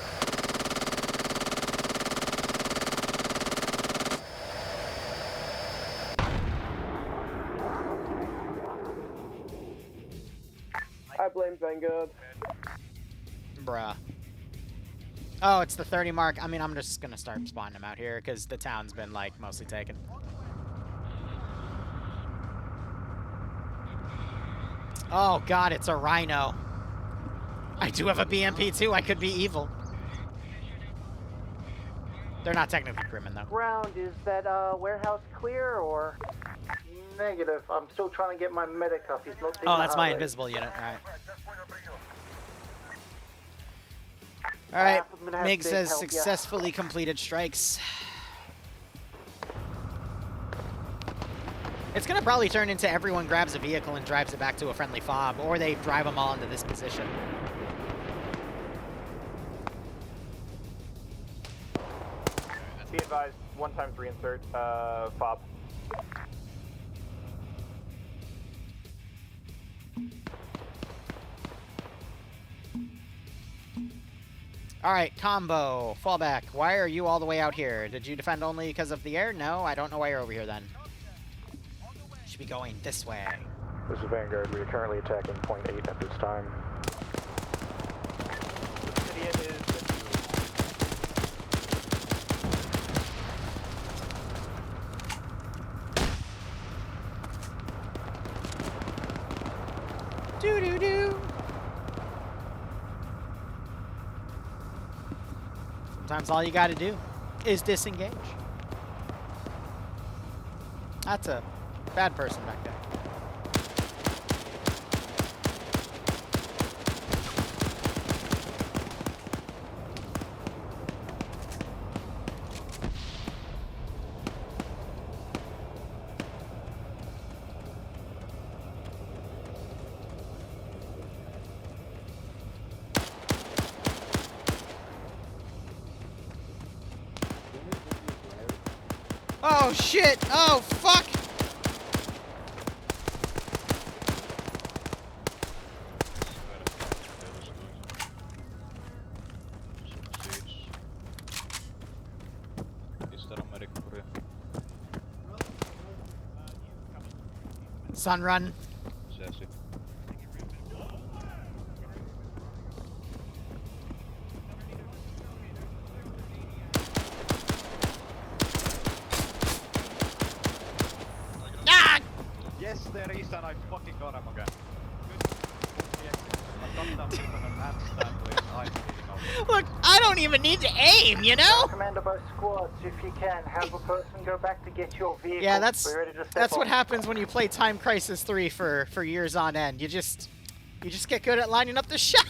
blame Vanguard. Bruh. Oh, it's the 30 mark. I mean, I'm just gonna start spawning them out here because the town's been like mostly taken. Oh god, it's a rhino. I do have a BMP too. I could be evil. They're not technically crewmen though. Ground, is that warehouse clear or? Negative. I'm still trying to get my medic up. He's not. Oh, that's my invisible unit. All right. All right. Mig says successfully completed strikes. It's gonna probably turn into everyone grabs a vehicle and drives it back to a friendly fob, or they drive them all into this position. Be advised, 1x reinsert, fob. All right, combo, fallback. Why are you all the way out here? Did you defend only because of the air? No, I don't know why you're over here then. Should be going this way. This is Vanguard. We are currently attacking point 8 at this time. Doo-doo-doo. Sometimes all you gotta do is disengage. That's a bad person back there. Oh shit! Oh fuck! Sun run. Yes, there is, and I fucking got him again. Look, I don't even need to aim, you know? Commander, both squads, if you can, have a person go back to get your vehicle. Yeah, that's what on. happens when you play Time Crisis 3 for years on end. You just get good at lining up the shot.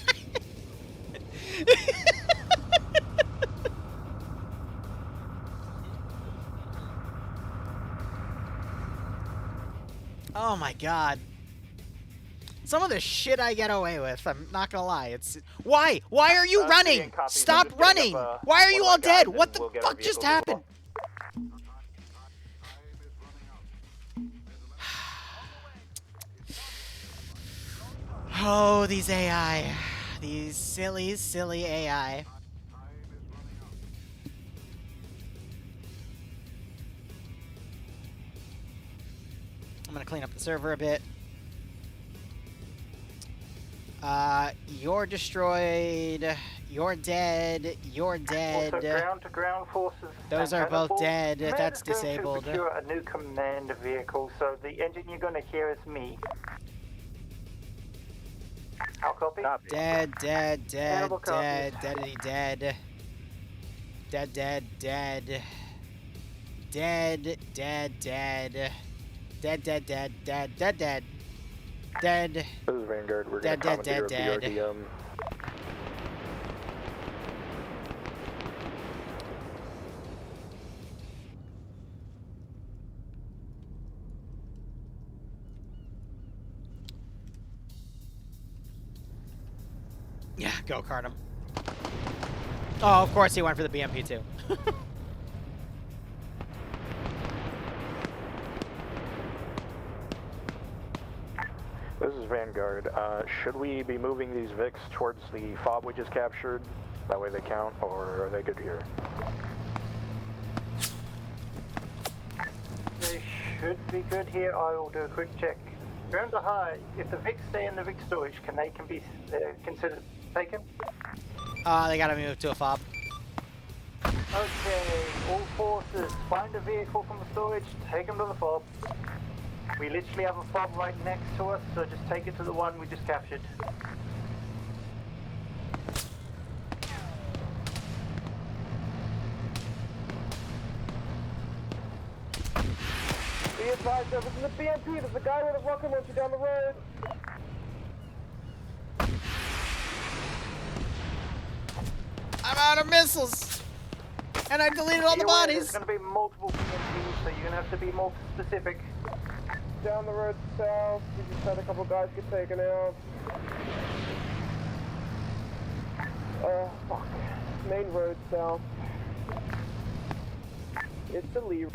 Oh my god. Some of the shit I get away with, I'm not gonna lie. It's why? Why are you running? Stop running! Why are you all dead? What the fuck just happened? Oh, these AI. These silly AI. I'm gonna clean up the server a bit. You're destroyed. You're dead. You're dead. Also, ground-to-ground forces. Those are both dead. That's disabled. To procure a new command vehicle, so the engine you're going to hear is me. I'll copy. Dead, dead, dead, dead, deadity dead. Dead, dead, dead. Dead, dead, dead. Dead, dead, dead, dead, dead, dead. Dead. This is Vanguard. We're dead, going dead, to dead, dead. BRDM. Yeah, go kart him. Oh, of course he went for the BMP too. This is Vanguard. Should we be moving these Vics towards the fob we just captured? That way they count, or are they good here? They should be good here. I will do a quick check. Ground to high. If the Vics stay in the Vic storage, can be considered taken? They gotta move to a fob. Okay, all forces, find a vehicle from the storage, take them to the fob. We literally have a fob right next to us, so just take it to the one we just captured. Be advised, this is the BMP. There's a guy with a rocket launcher down the road. I'm out of missiles! And I deleted all the bodies! There's going to be multiple BMPs, so you're going to have to be more specific. Down the road south, we just had a couple guys get taken out. Fuck. Main road south. It's the Liru.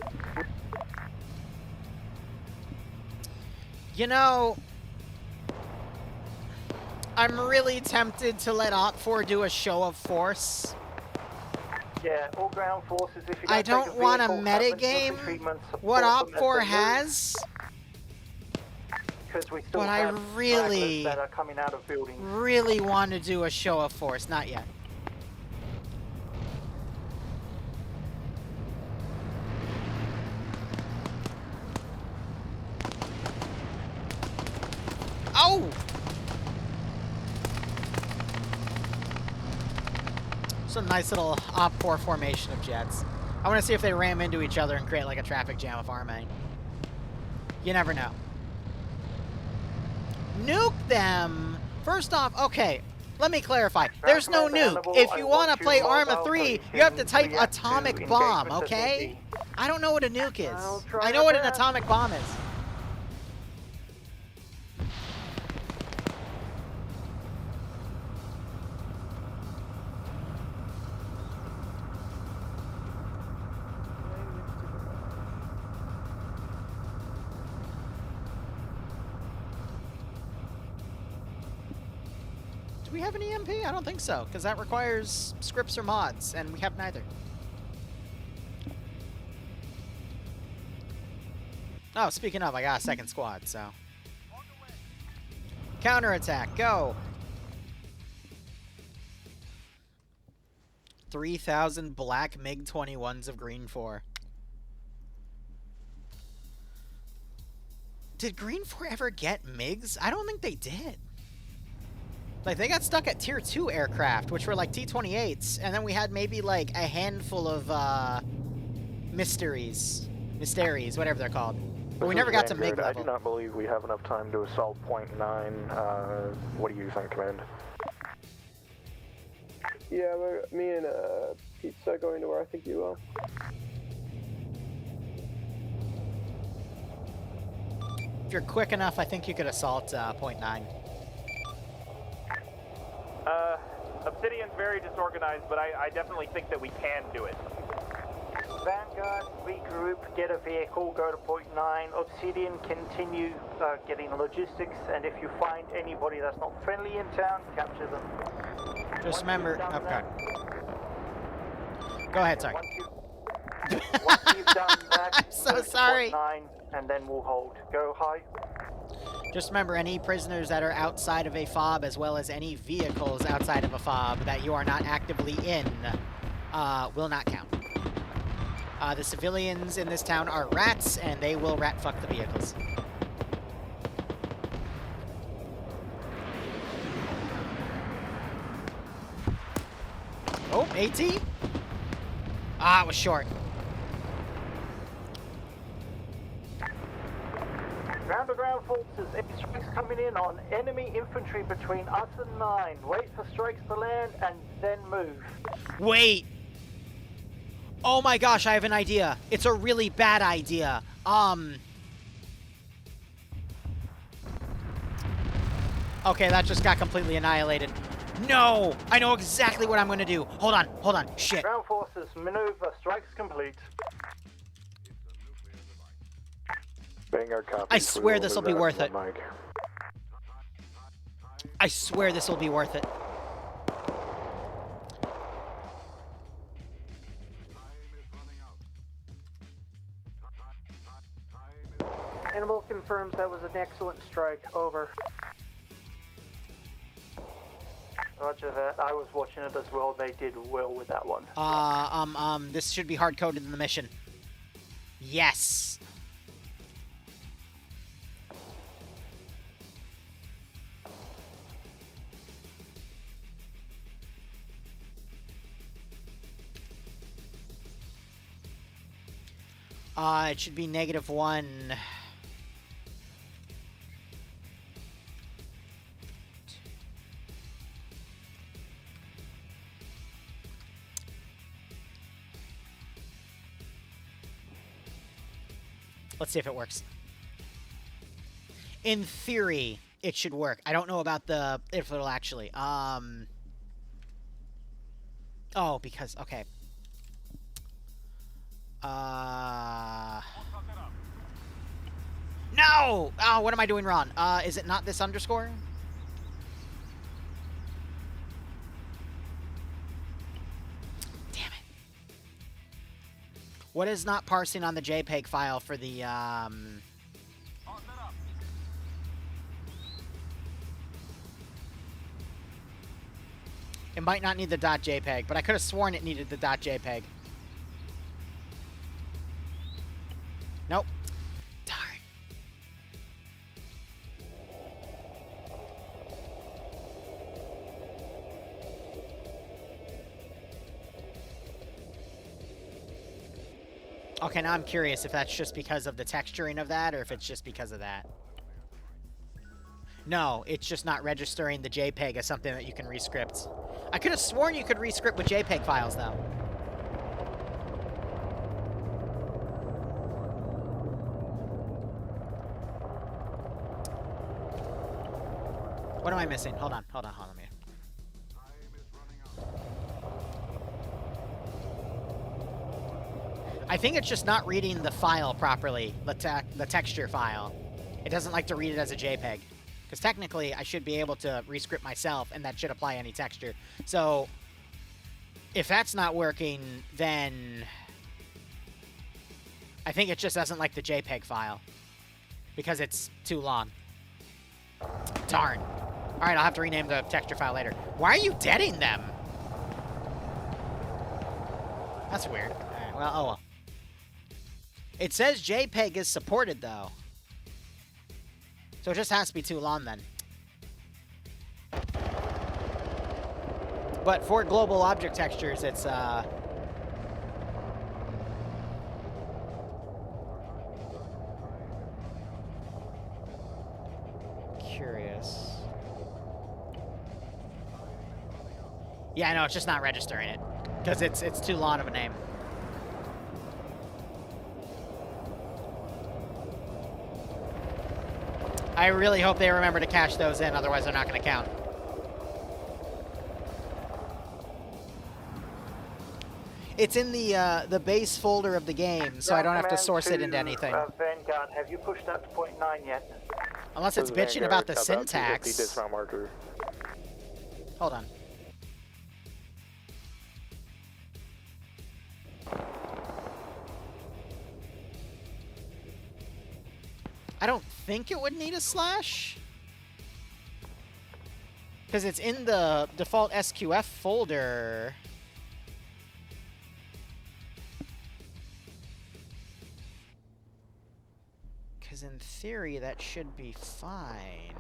You know, I'm really tempted to let Op4 do a show of force. Yeah, all ground forces. If you I don't want to metagame what Op4 has, because we still but I have really, that are coming out of buildings. really want to do a show of force. Not yet. Oh! It's a nice little Op4 formation of jets. I want to see if they ram into each other and create like a traffic jam with Arma. You never know. Nuke them! First off, okay, let me clarify. There's no nuke. If you want to play Arma 3, you have to type atomic bomb, okay? I don't know what a nuke is. I know what an atomic bomb is. Do we have an EMP? I don't think so, because that requires scripts or mods, and we have neither. Oh, speaking of, I got a second squad, so. Counterattack, go! 3,000 black MiG-21s of Green 4. Did Green 4 ever get MiGs? I don't think they did. Like, they got stuck at Tier 2 aircraft, which were like T-28s, and then we had maybe like a handful of mysteries, whatever they're called. But we never got to MiG level. I do not believe we have enough time to assault point 9. What do you think, Command? Yeah, me and Pete's going to where I think you are. If you're quick enough, I think you could assault point 9. Obsidian's very disorganized, but I definitely think that we can do it. Vanguard, regroup, get a vehicle, go to point 9. Obsidian, continue getting logistics, and if you find anybody that's not friendly in town, capture them. Just remember, okay. Go ahead, sorry. Once you've done that, I'm so sorry. Point 9, and then we'll hold. Go high. Just remember, any prisoners that are outside of a FOB, as well as any vehicles outside of a FOB that you are not actively in, will not count. The civilians in this town are rats, and they will rat fuck the vehicles. Oh, AT? Ah, it was short. Ground-to-ground forces, any strikes coming in on enemy infantry between us and 9. Wait for strikes to land and then move. Wait! Oh my gosh, I have an idea. It's a really bad idea. Okay, that just got completely annihilated. No! I know exactly what I'm gonna do. Hold on. Shit. Ground forces, maneuver, strikes complete. Vanguard copy. I swear this will be worth it. I swear this will be worth it. Animal confirms that was an excellent strike. Over. Roger that. I was watching it as well. They did well with that one. This should be hard-coded in the mission. Yes. It should be -1. Let's see if it works. In theory, it should work. I don't know about if it'll actually. Oh, because okay. No! Oh, what am I doing wrong? Is it not this underscore? Damn it. What is not parsing on the JPEG file for the, It might not need the .jpeg, but I could have sworn it needed the .jpeg. Nope. Darn. Okay, now I'm curious if that's just because of the texturing of that, or if it's just because of that. No, it's just not registering the JPEG as something that you can rescript. I could have sworn you could rescript with JPEG files, though. What am I missing? Hold on. Here. I think it's just not reading the file properly, the texture file. It doesn't like to read it as a JPEG. Because technically, I should be able to rescript myself, and that should apply any texture. So, if that's not working, then I think it just doesn't like the JPEG file. Because it's too long. Darn. Alright, I'll have to rename the texture file later. Why are you deading them? That's weird. Alright, well, oh well. It says JPEG is supported, though. So it just has to be too long, then. But for global object textures, it's, curious. Yeah, I know, it's just not registering it. Because it's too long of a name. I really hope they remember to cache those in, otherwise they're not going to count. It's in the base folder of the game, so I don't have to source it into anything. Vanguard, have you pushed that to 0.9 yet? Unless it's bitching about the syntax. Hold on. I don't think it would need a slash. Because it's in the default SQF folder. Because in theory, that should be fine.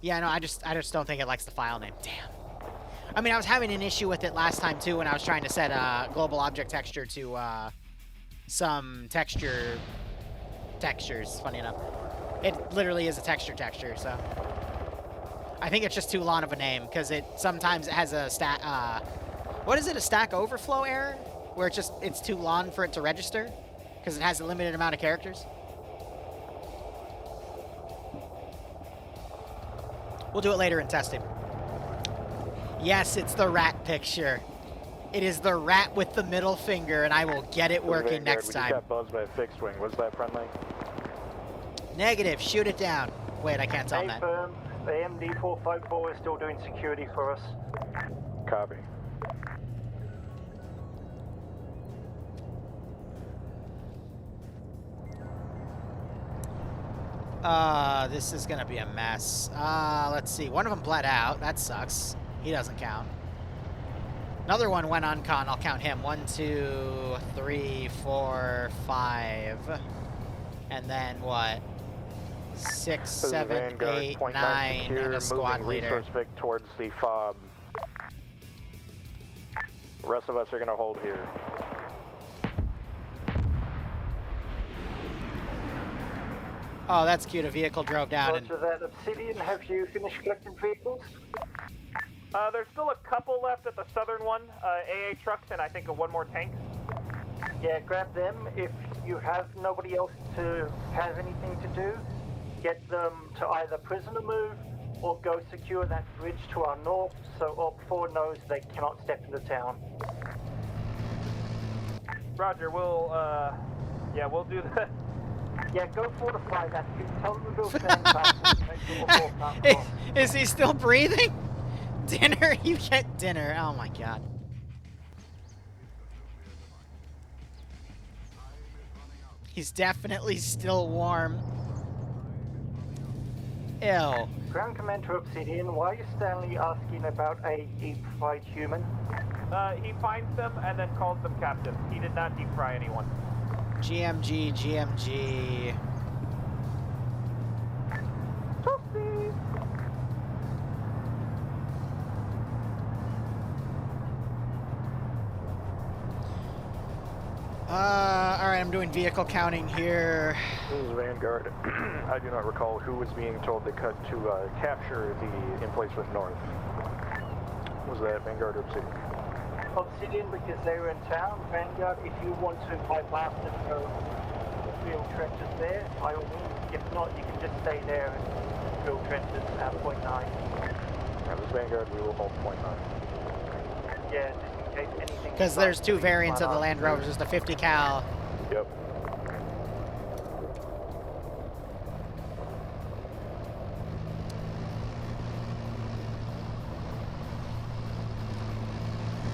Yeah, no, I just don't think it likes the file name. Damn. I mean, I was having an issue with it last time, too, when I was trying to set global object texture to some textures, funny enough. It literally is a texture, so. I think it's just too long of a name, because sometimes it has a stack, what is it, a stack overflow error? Where it's too long for it to register, because it has a limited amount of characters. We'll do it later in testing. Yes, it's the rat picture. It is the rat with the middle finger, and I will get it working next time. We just got buzzed by a fixed wing. Was that friendly? Negative. Shoot it down. Wait, I can't tell that. Firm. The MD454 is still doing security for us. Copy. This is gonna be a mess. Let's see. One of them bled out. That sucks. He doesn't count. Another one went on con. I'll count him. 1, 2, 3, 4, 5. And then what? 6, 7, 8, 9, and a squad leader. Resource Vic towards the fob. The rest of us are gonna hold here. Oh, that's cute. A vehicle drove down. Roger that. Obsidian, have you finished collecting vehicles? There's still a couple left at the southern one, AA trucks, and I think one more tank. Yeah, grab them. If you have nobody else to have anything to do, get them to either prisoner move or go secure that bridge to our north so Op 4 knows they cannot step into town. Roger, we'll do that. Yeah, go fortify that. You tell them to build sandbags. Is he still breathing? Dinner? You get dinner. Oh my god. He's definitely still warm. Ew. Ground Commander Obsidian, why are you Stanley asking about a deep-fried human? He finds them and then calls them captive. He did not deep fry anyone. GMG, GMG. Alright, I'm doing vehicle counting here. This is Vanguard. I do not recall who was being told to cut to capture the emplacement north. Was that Vanguard or Obsidian? Obsidian, because they were in town. Vanguard, if you want to bypass them, go field trenches there, by all means. If not, you can just stay there and field trenches at point 9. Yeah, this Vanguard, we will hold point 9. Yeah, just in case anything... Because there's two variants of the Land Rover, just a 50 cal. Yep.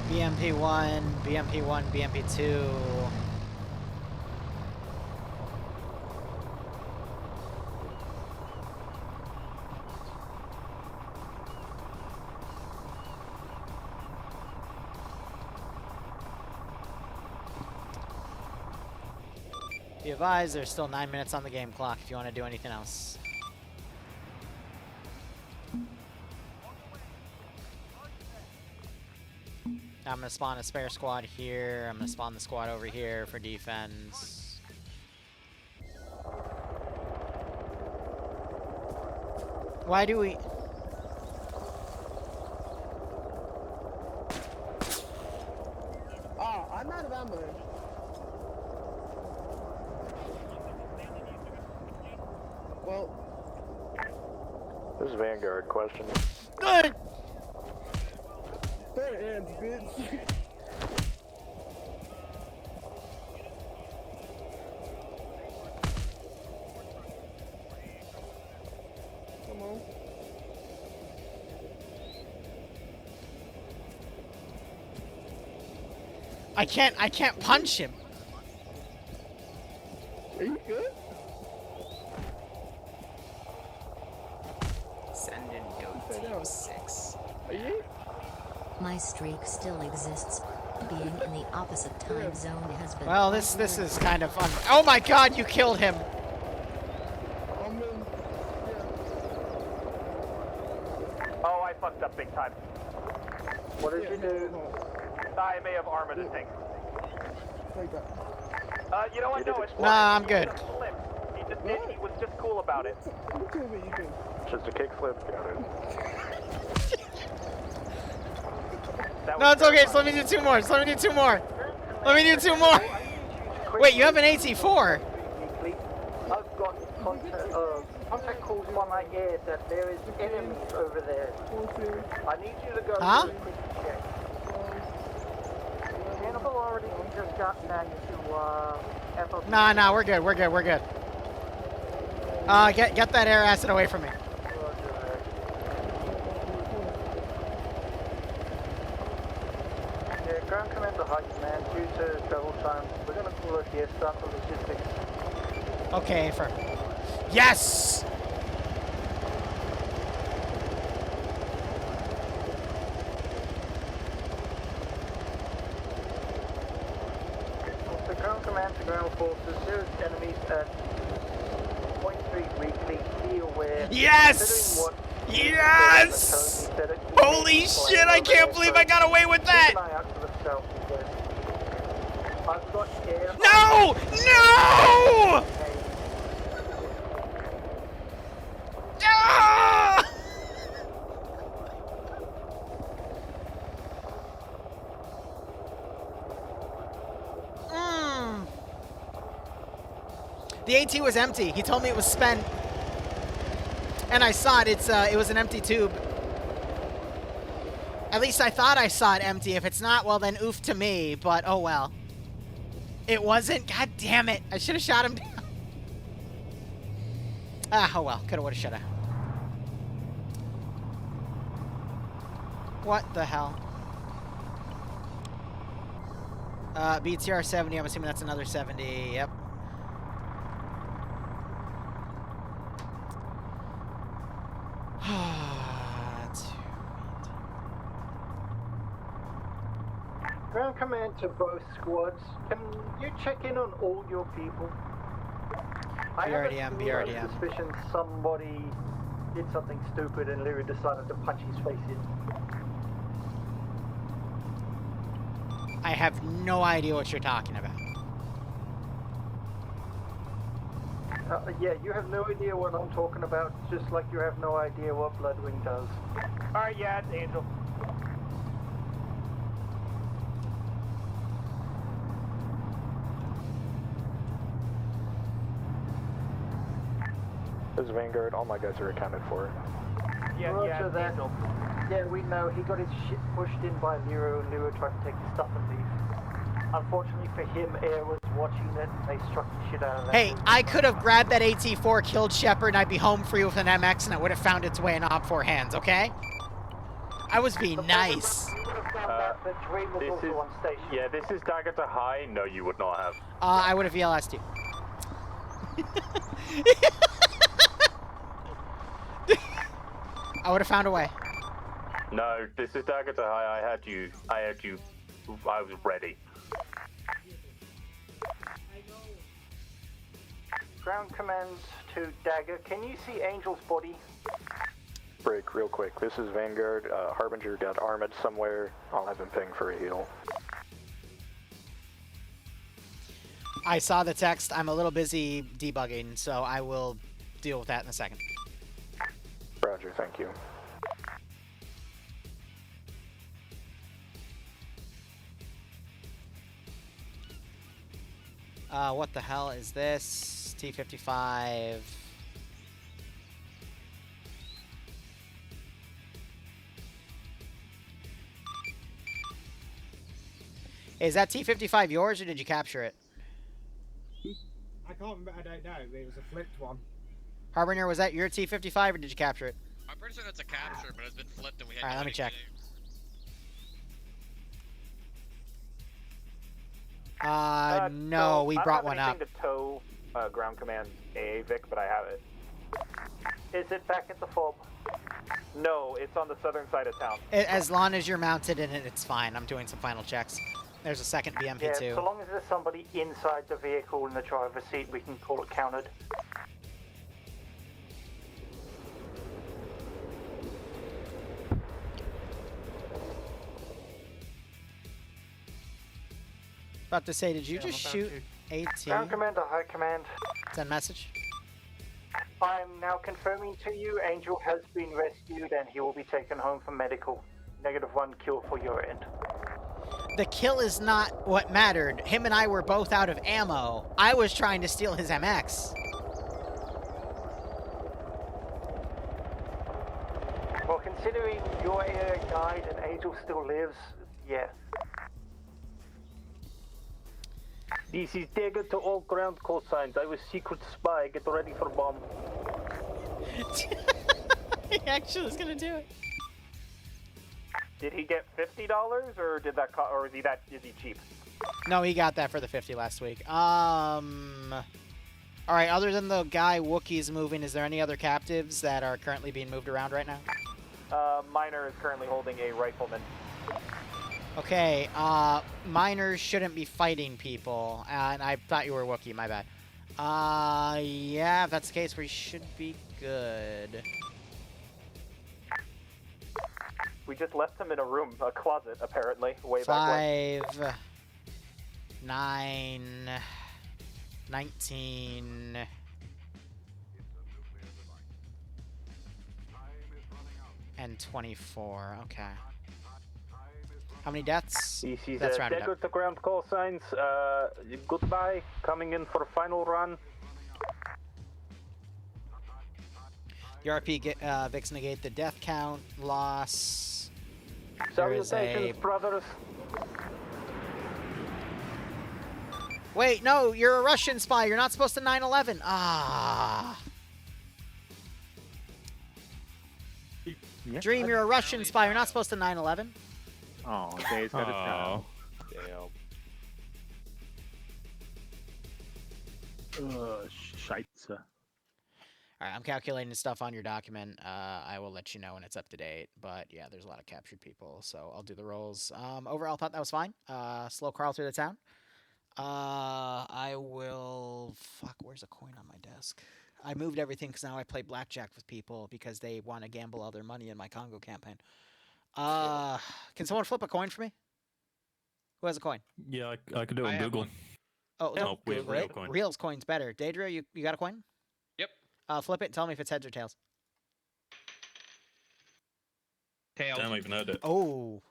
BMP-1, BMP-1, BMP-2. Be advised, there's still 9 minutes on the game clock if you want to do anything else. I'm going to spawn a spare squad here. I'm going to spawn the squad over here for defense. Why do we... Oh, I'm out of ammo. Well... This is Vanguard, question. Good! Better hands, bitch. Come on. I can't punch him. Are you good? Send in go 6. Are you? My streak still exists. Being in the opposite time zone has been... Well, this is kind of fun. Oh my god, you killed him! Oh, I fucked up big time. What did you do? I may have armored a thing. You know what? No, it's Nah, I'm good. He just did. He was just cool about it. Just a kickflip, got it. No, it's okay. Just let me do 2 more. Just let me do 2 more. Let me do 2 more. Wait, you have an AT4? I've got contact calls by my ear that there is enemies over there. I need you to go Huh? do a quick check. Hannibal already just got back to FOP. Nah, we're good. We're good. We're good. Get that air acid away from me. Yeah, Ground Commander High Command, due to travel time, we're going to call it here, start the logistics. Okay, affirm. Yes! So ground command to ground forces, there's enemies at point 3 weekly, be aware. Yes! Yes! Holy shit, I can't believe I got away with that! Keep an eye out to the southeast. I've got air. No! No! Ah! The AT was empty. He told me it was spent. And I saw it. It was an empty tube. At least I thought I saw it empty. If it's not, well then oof to me, but oh well. It wasn't? God damn it. I should have shot him down. Ah, oh well. Coulda, woulda, shoulda. What the hell? BTR 70, I'm assuming that's another 70. Yep. Ground command to both squads. Can you check in on all your people? I have a suspicion somebody did something stupid and Liru decided to punch his face in. I have no idea what you're talking about. Yeah, you have no idea what I'm talking about, just like you have no idea what Bloodwing does. Alright, yeah, it's Angel. This is Vanguard. All my guys are accounted for. Yeah, Roger that. Angel. Yeah, we know. He got his shit pushed in by Liru, and Liru tried to take his stuff and leave. Unfortunately for him, Air was watching it, and they struck the shit out of that. Hey, I could have grabbed that AT4, killed Shepard, and I'd be home free with an MX, and it would have found its way in Op4 hands, okay? I was being nice. This is dagger to high. No, you would not have. I would have VLS'd you. I would have found a way. No, this is dagger to high. I had you. I was ready. Ground command to Dagger. Can you see Angel's body? Break real quick. This is Vanguard. Harbinger got armored somewhere. I'll have him ping for a heal. I saw the text. I'm a little busy debugging, so I will deal with that in a second. Roger, thank you. What the hell is this? T-55. Hey, is that T-55 yours, or did you capture it? I can't remember. I don't know. It was a flipped one. Harbinger, was that your T-55, or did you capture it? I'm pretty sure that's a capture, but it's been flipped and we had Alright, let me check. No, we brought one up. I don't have anything to tow ground command AA Vic, but I have it. Is it back at the fob? No, it's on the southern side of town. As long as you're mounted in it, it's fine. I'm doing some final checks. There's a second BMP Yeah, too. so long as there's somebody inside the vehicle in the driver's seat, we can call it counted. About to say, did you just shoot AT? Ground command to high command. Send message. I'm now confirming to you, Angel has been rescued and he will be taken home for medical. -1 kill for your end. The kill is not what mattered. Him and I were both out of ammo. I was trying to steal his MX. Well, considering your area died and Angel still lives, yeah. This is dagger to all ground call signs. I was secret spy. Get ready for bomb. He actually was gonna do it. Did he get $50 or did that or is he cheap? No, he got that for the 50 last week. All right, other than the guy Wookiees moving, is there any other captives that are currently being moved around right now? Miner is currently holding a rifleman. Okay, miners shouldn't be fighting people, and I thought you were Wookiee, my bad. Yeah, if that's the case, we should be good. We just left him in a room, a closet, apparently, way back 5, 9, 19... and 24, okay. How many deaths? That's rounded Dagger up. to ground call signs. Goodbye. Coming in for final run. URP Vix negate the death count, loss. Salutations, brothers. Wait, no, you're a Russian spy. You're not supposed to 9/11. Ah. Dream, you're a Russian spy. You're not supposed to 9/11. Oh, Dave's got a towel. Damn. Scheisse. All right, I'm calculating stuff on your document. I will let you know when it's up to date. But yeah, there's a lot of captured people, so I'll do the rolls. Overall, I thought that was fine. Slow crawl through the town. I will... Fuck, where's a coin on my desk? I moved everything because now I play blackjack with people because they want to gamble all their money in my Congo campaign. Can someone flip a coin for me? Who has a coin? Yeah, I could do it on Google. Oh, no, we have real coin. Real's coin's better. Daedra, you got a coin? Yep. Flip it and tell me if it's heads or tails. Tails. Damn, I even heard it. Oh.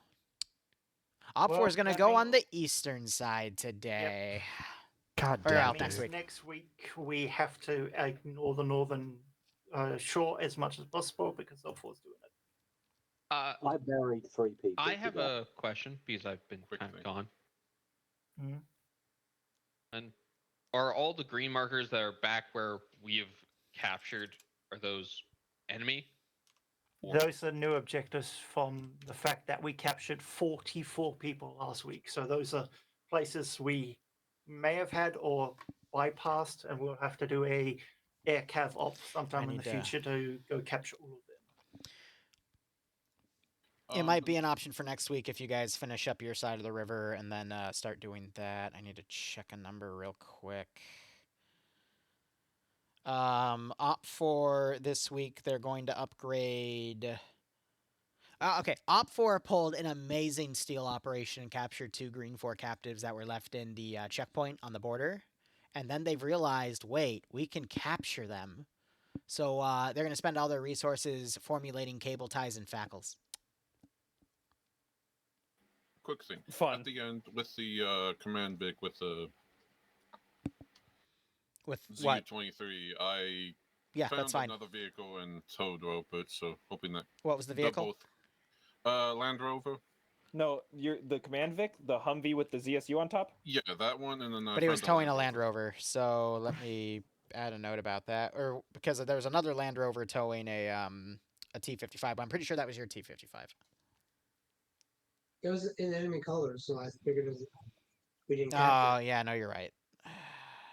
Op 4 is going to go on the eastern side today. God or damn out it. next week. We have to ignore the northern shore as much as possible because Op 4's doing it. I buried 3 people. I have a question because I've been kind of gone. Mhm. And are all the green markers that are back where we have captured, are those enemy? Those are new objectives from the fact that we captured 44 people last week. So those are places we may have had or bypassed, and we'll have to do a air cav op sometime in the future to go capture all of them. It might be an option for next week if you guys finish up your side of the river and then start doing that. I need to check a number real quick. Op 4 this week, they're going to upgrade... okay, Op 4 pulled an amazing steal operation and captured 2 Green 4 captives that were left in the checkpoint on the border. And then they've realized, wait, we can capture them. So they're going to spend all their resources formulating cable ties and fackles. Quick thing. Fun. At the end, with the command big with the what? Z23, I Yeah, found that's fine. another vehicle and towed over it, so hoping that... What was the vehicle? Land Rover. No, the command Vic, the Humvee with the ZSU on top? Yeah, that one, and then But he was towing a Land Rover, so let me add a note about that. Or because there was another Land Rover towing a T-55, but I'm pretty sure that was your T-55. It was in enemy colors, so I figured we didn't Oh, capture it. yeah, no, you're right.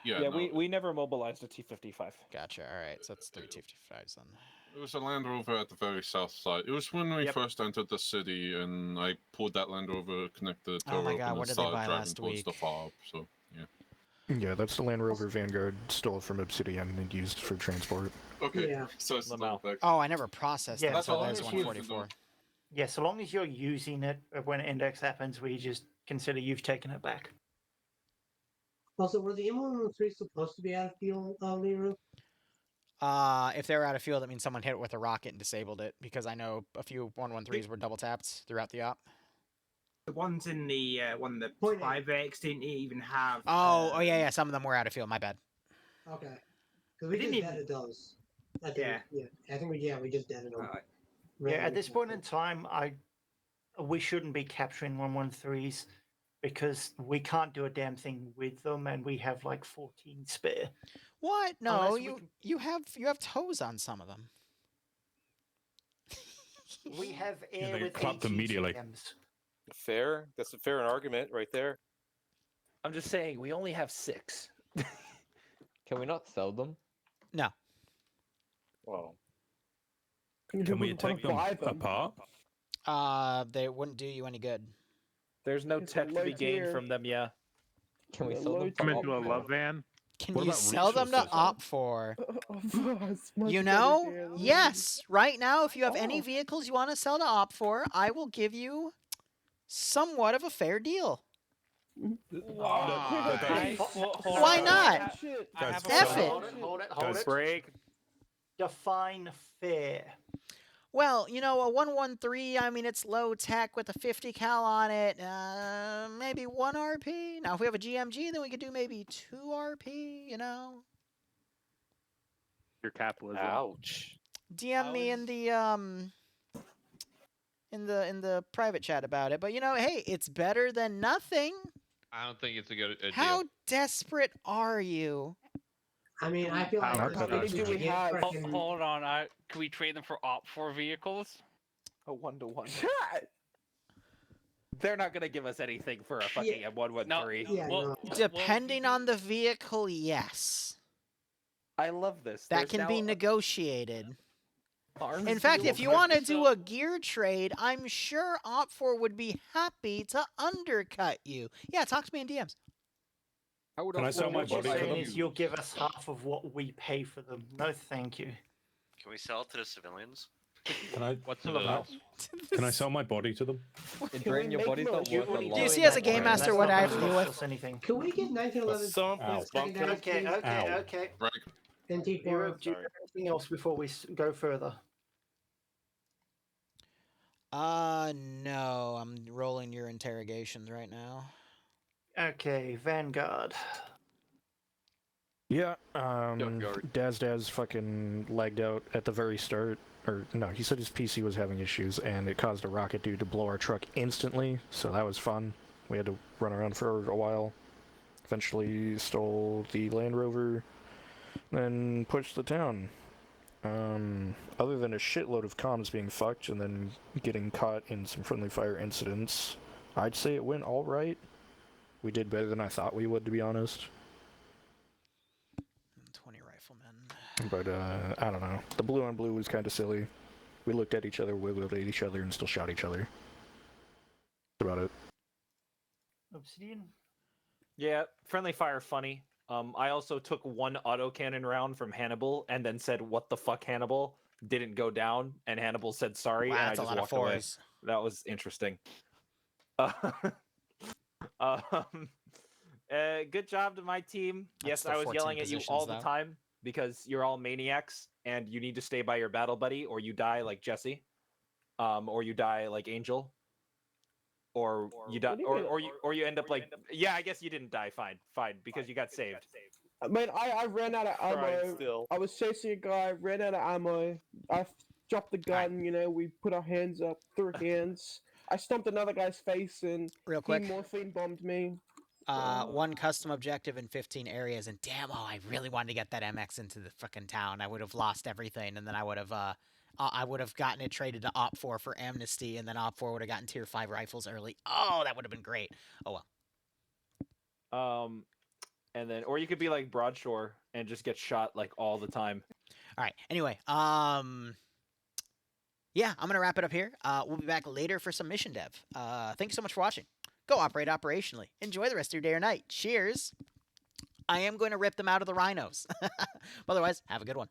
Yeah, we never mobilized a T-55. Gotcha, alright, so that's 3 T-55s then. It was a Land Rover at the very south side. It was when we first entered the city, and I pulled that Land Rover, connected the tow rope, and what did they started buy driving last towards week? the fob, so, yeah. Yeah, that's the Land Rover Vanguard stole from Obsidian and used for transport. Okay, Yeah. so it's not back. Oh, I never processed Yeah, that, so so long there's as you- 144. Yeah, so long as you're using it when index happens, we just consider you've taken it back. Also, were the M113 supposed to be out of fuel, Liru? If they were out of fuel, that means someone hit it with a rocket and disabled it, because I know a few 113s were double tapped throughout the op. The ones in the one the 5X didn't even have. Oh, yeah, some of them were out of fuel. My bad. Okay. Because we didn't just even- deaded those. I think, Yeah. I think we just deaded them. Yeah, at this point in time, we shouldn't be capturing 113s because we can't do a damn thing with them, and we have like 14 spare. What? No, Unless you have toes on some of them. We have Yeah, air they with clapped immediately. ATGMs. Fair. That's a fair argument right there. I'm just saying, we only have 6. Can we not sell them? No. Well, Can we take them apart? They wouldn't do you any good. There's no tech to be gained from them, yeah. Can we sell them? Come into a love van. Can you sell them to OPT4? You know, yes. Right now, if you have any vehicles you want to sell to OPT4, I will give you somewhat of a fair deal. Why not? F it. Hold it. Break. Define fair. Well, you know, a 113, I mean, it's low tech with a 50 cal on it. Maybe 1 RP. Now, if we have a GMG, then we could do maybe 2 RP, you know? Your capitalism. Ouch. DM me in the private chat about it. But, you know, hey, it's better than nothing. I don't think it's a good deal. How desperate are you? I mean, I feel like Hold on, can we trade them for OPT4 vehicles? A 1-to-1. They're not gonna give us anything for a fucking M113. Depending on the vehicle, yes. I love this. That can be negotiated. In fact, if you want to do a gear trade, I'm sure OPT4 would be happy to undercut you. Yeah, talk to me in DMs. Can I sell my body to them? You'll give us half of what we pay for them. No, thank you. Can we sell it to the civilians? Can I sell my body to them? Drain your body's not worth a lot. Do you see as a game master what I have to deal with? Anything. Can we get 1911? Okay. Do you have anything else before we go further? No. I'm rolling your interrogations right now. Okay, Vanguard. Yeah, Daz fucking lagged out at the very start. Or, no, he said his PC was having issues, and it caused a rocket dude to blow our truck instantly, so that was fun. We had to run around for a while. Eventually stole the Land Rover, then pushed the town. Other than a shitload of comms being fucked and then getting caught in some friendly fire incidents, I'd say it went alright. We did better than I thought we would, to be honest. 20 riflemen. But, I don't know. The blue on blue was kind of silly. We looked at each other, wiggled at each other, and still shot each other. That's about it. Obsidian? Yeah, friendly fire funny. I also took 1 autocannon round from Hannibal and then said, "What the fuck, Hannibal?" Didn't go down, and Hannibal said sorry, Wow, and I that's a just lot of walked away. fours. That was interesting. Good job to my team. Yes, I was yelling at you all the time because you're all maniacs and you need to stay by your battle buddy or you die like Jesse, or you die like Angel, or you die, or you end up like I guess you didn't die. Fine, because you got saved. Man, I ran out of ammo. I was chasing a guy, ran out of ammo. I dropped the gun. You know, we put our hands up, threw hands. I stomped another guy's face and real quick, he morphine bombed me. 1 custom objective in 15 areas, and damn, I really wanted to get that MX into the frickin' town. I would have lost everything, and then I would have gotten it traded to OPT4 for amnesty, and then OPT4 would have gotten tier 5 rifles early. Oh, that would have been great. Oh well. And then, or you could be like Broadshore and just get shot like all the time. All right. Anyway, yeah, I'm gonna wrap it up here. We'll be back later for some mission dev. Thank you so much for watching. Go operate operationally. Enjoy the rest of your day or night. Cheers. I am going to rip them out of the rhinos. Otherwise, have a good one.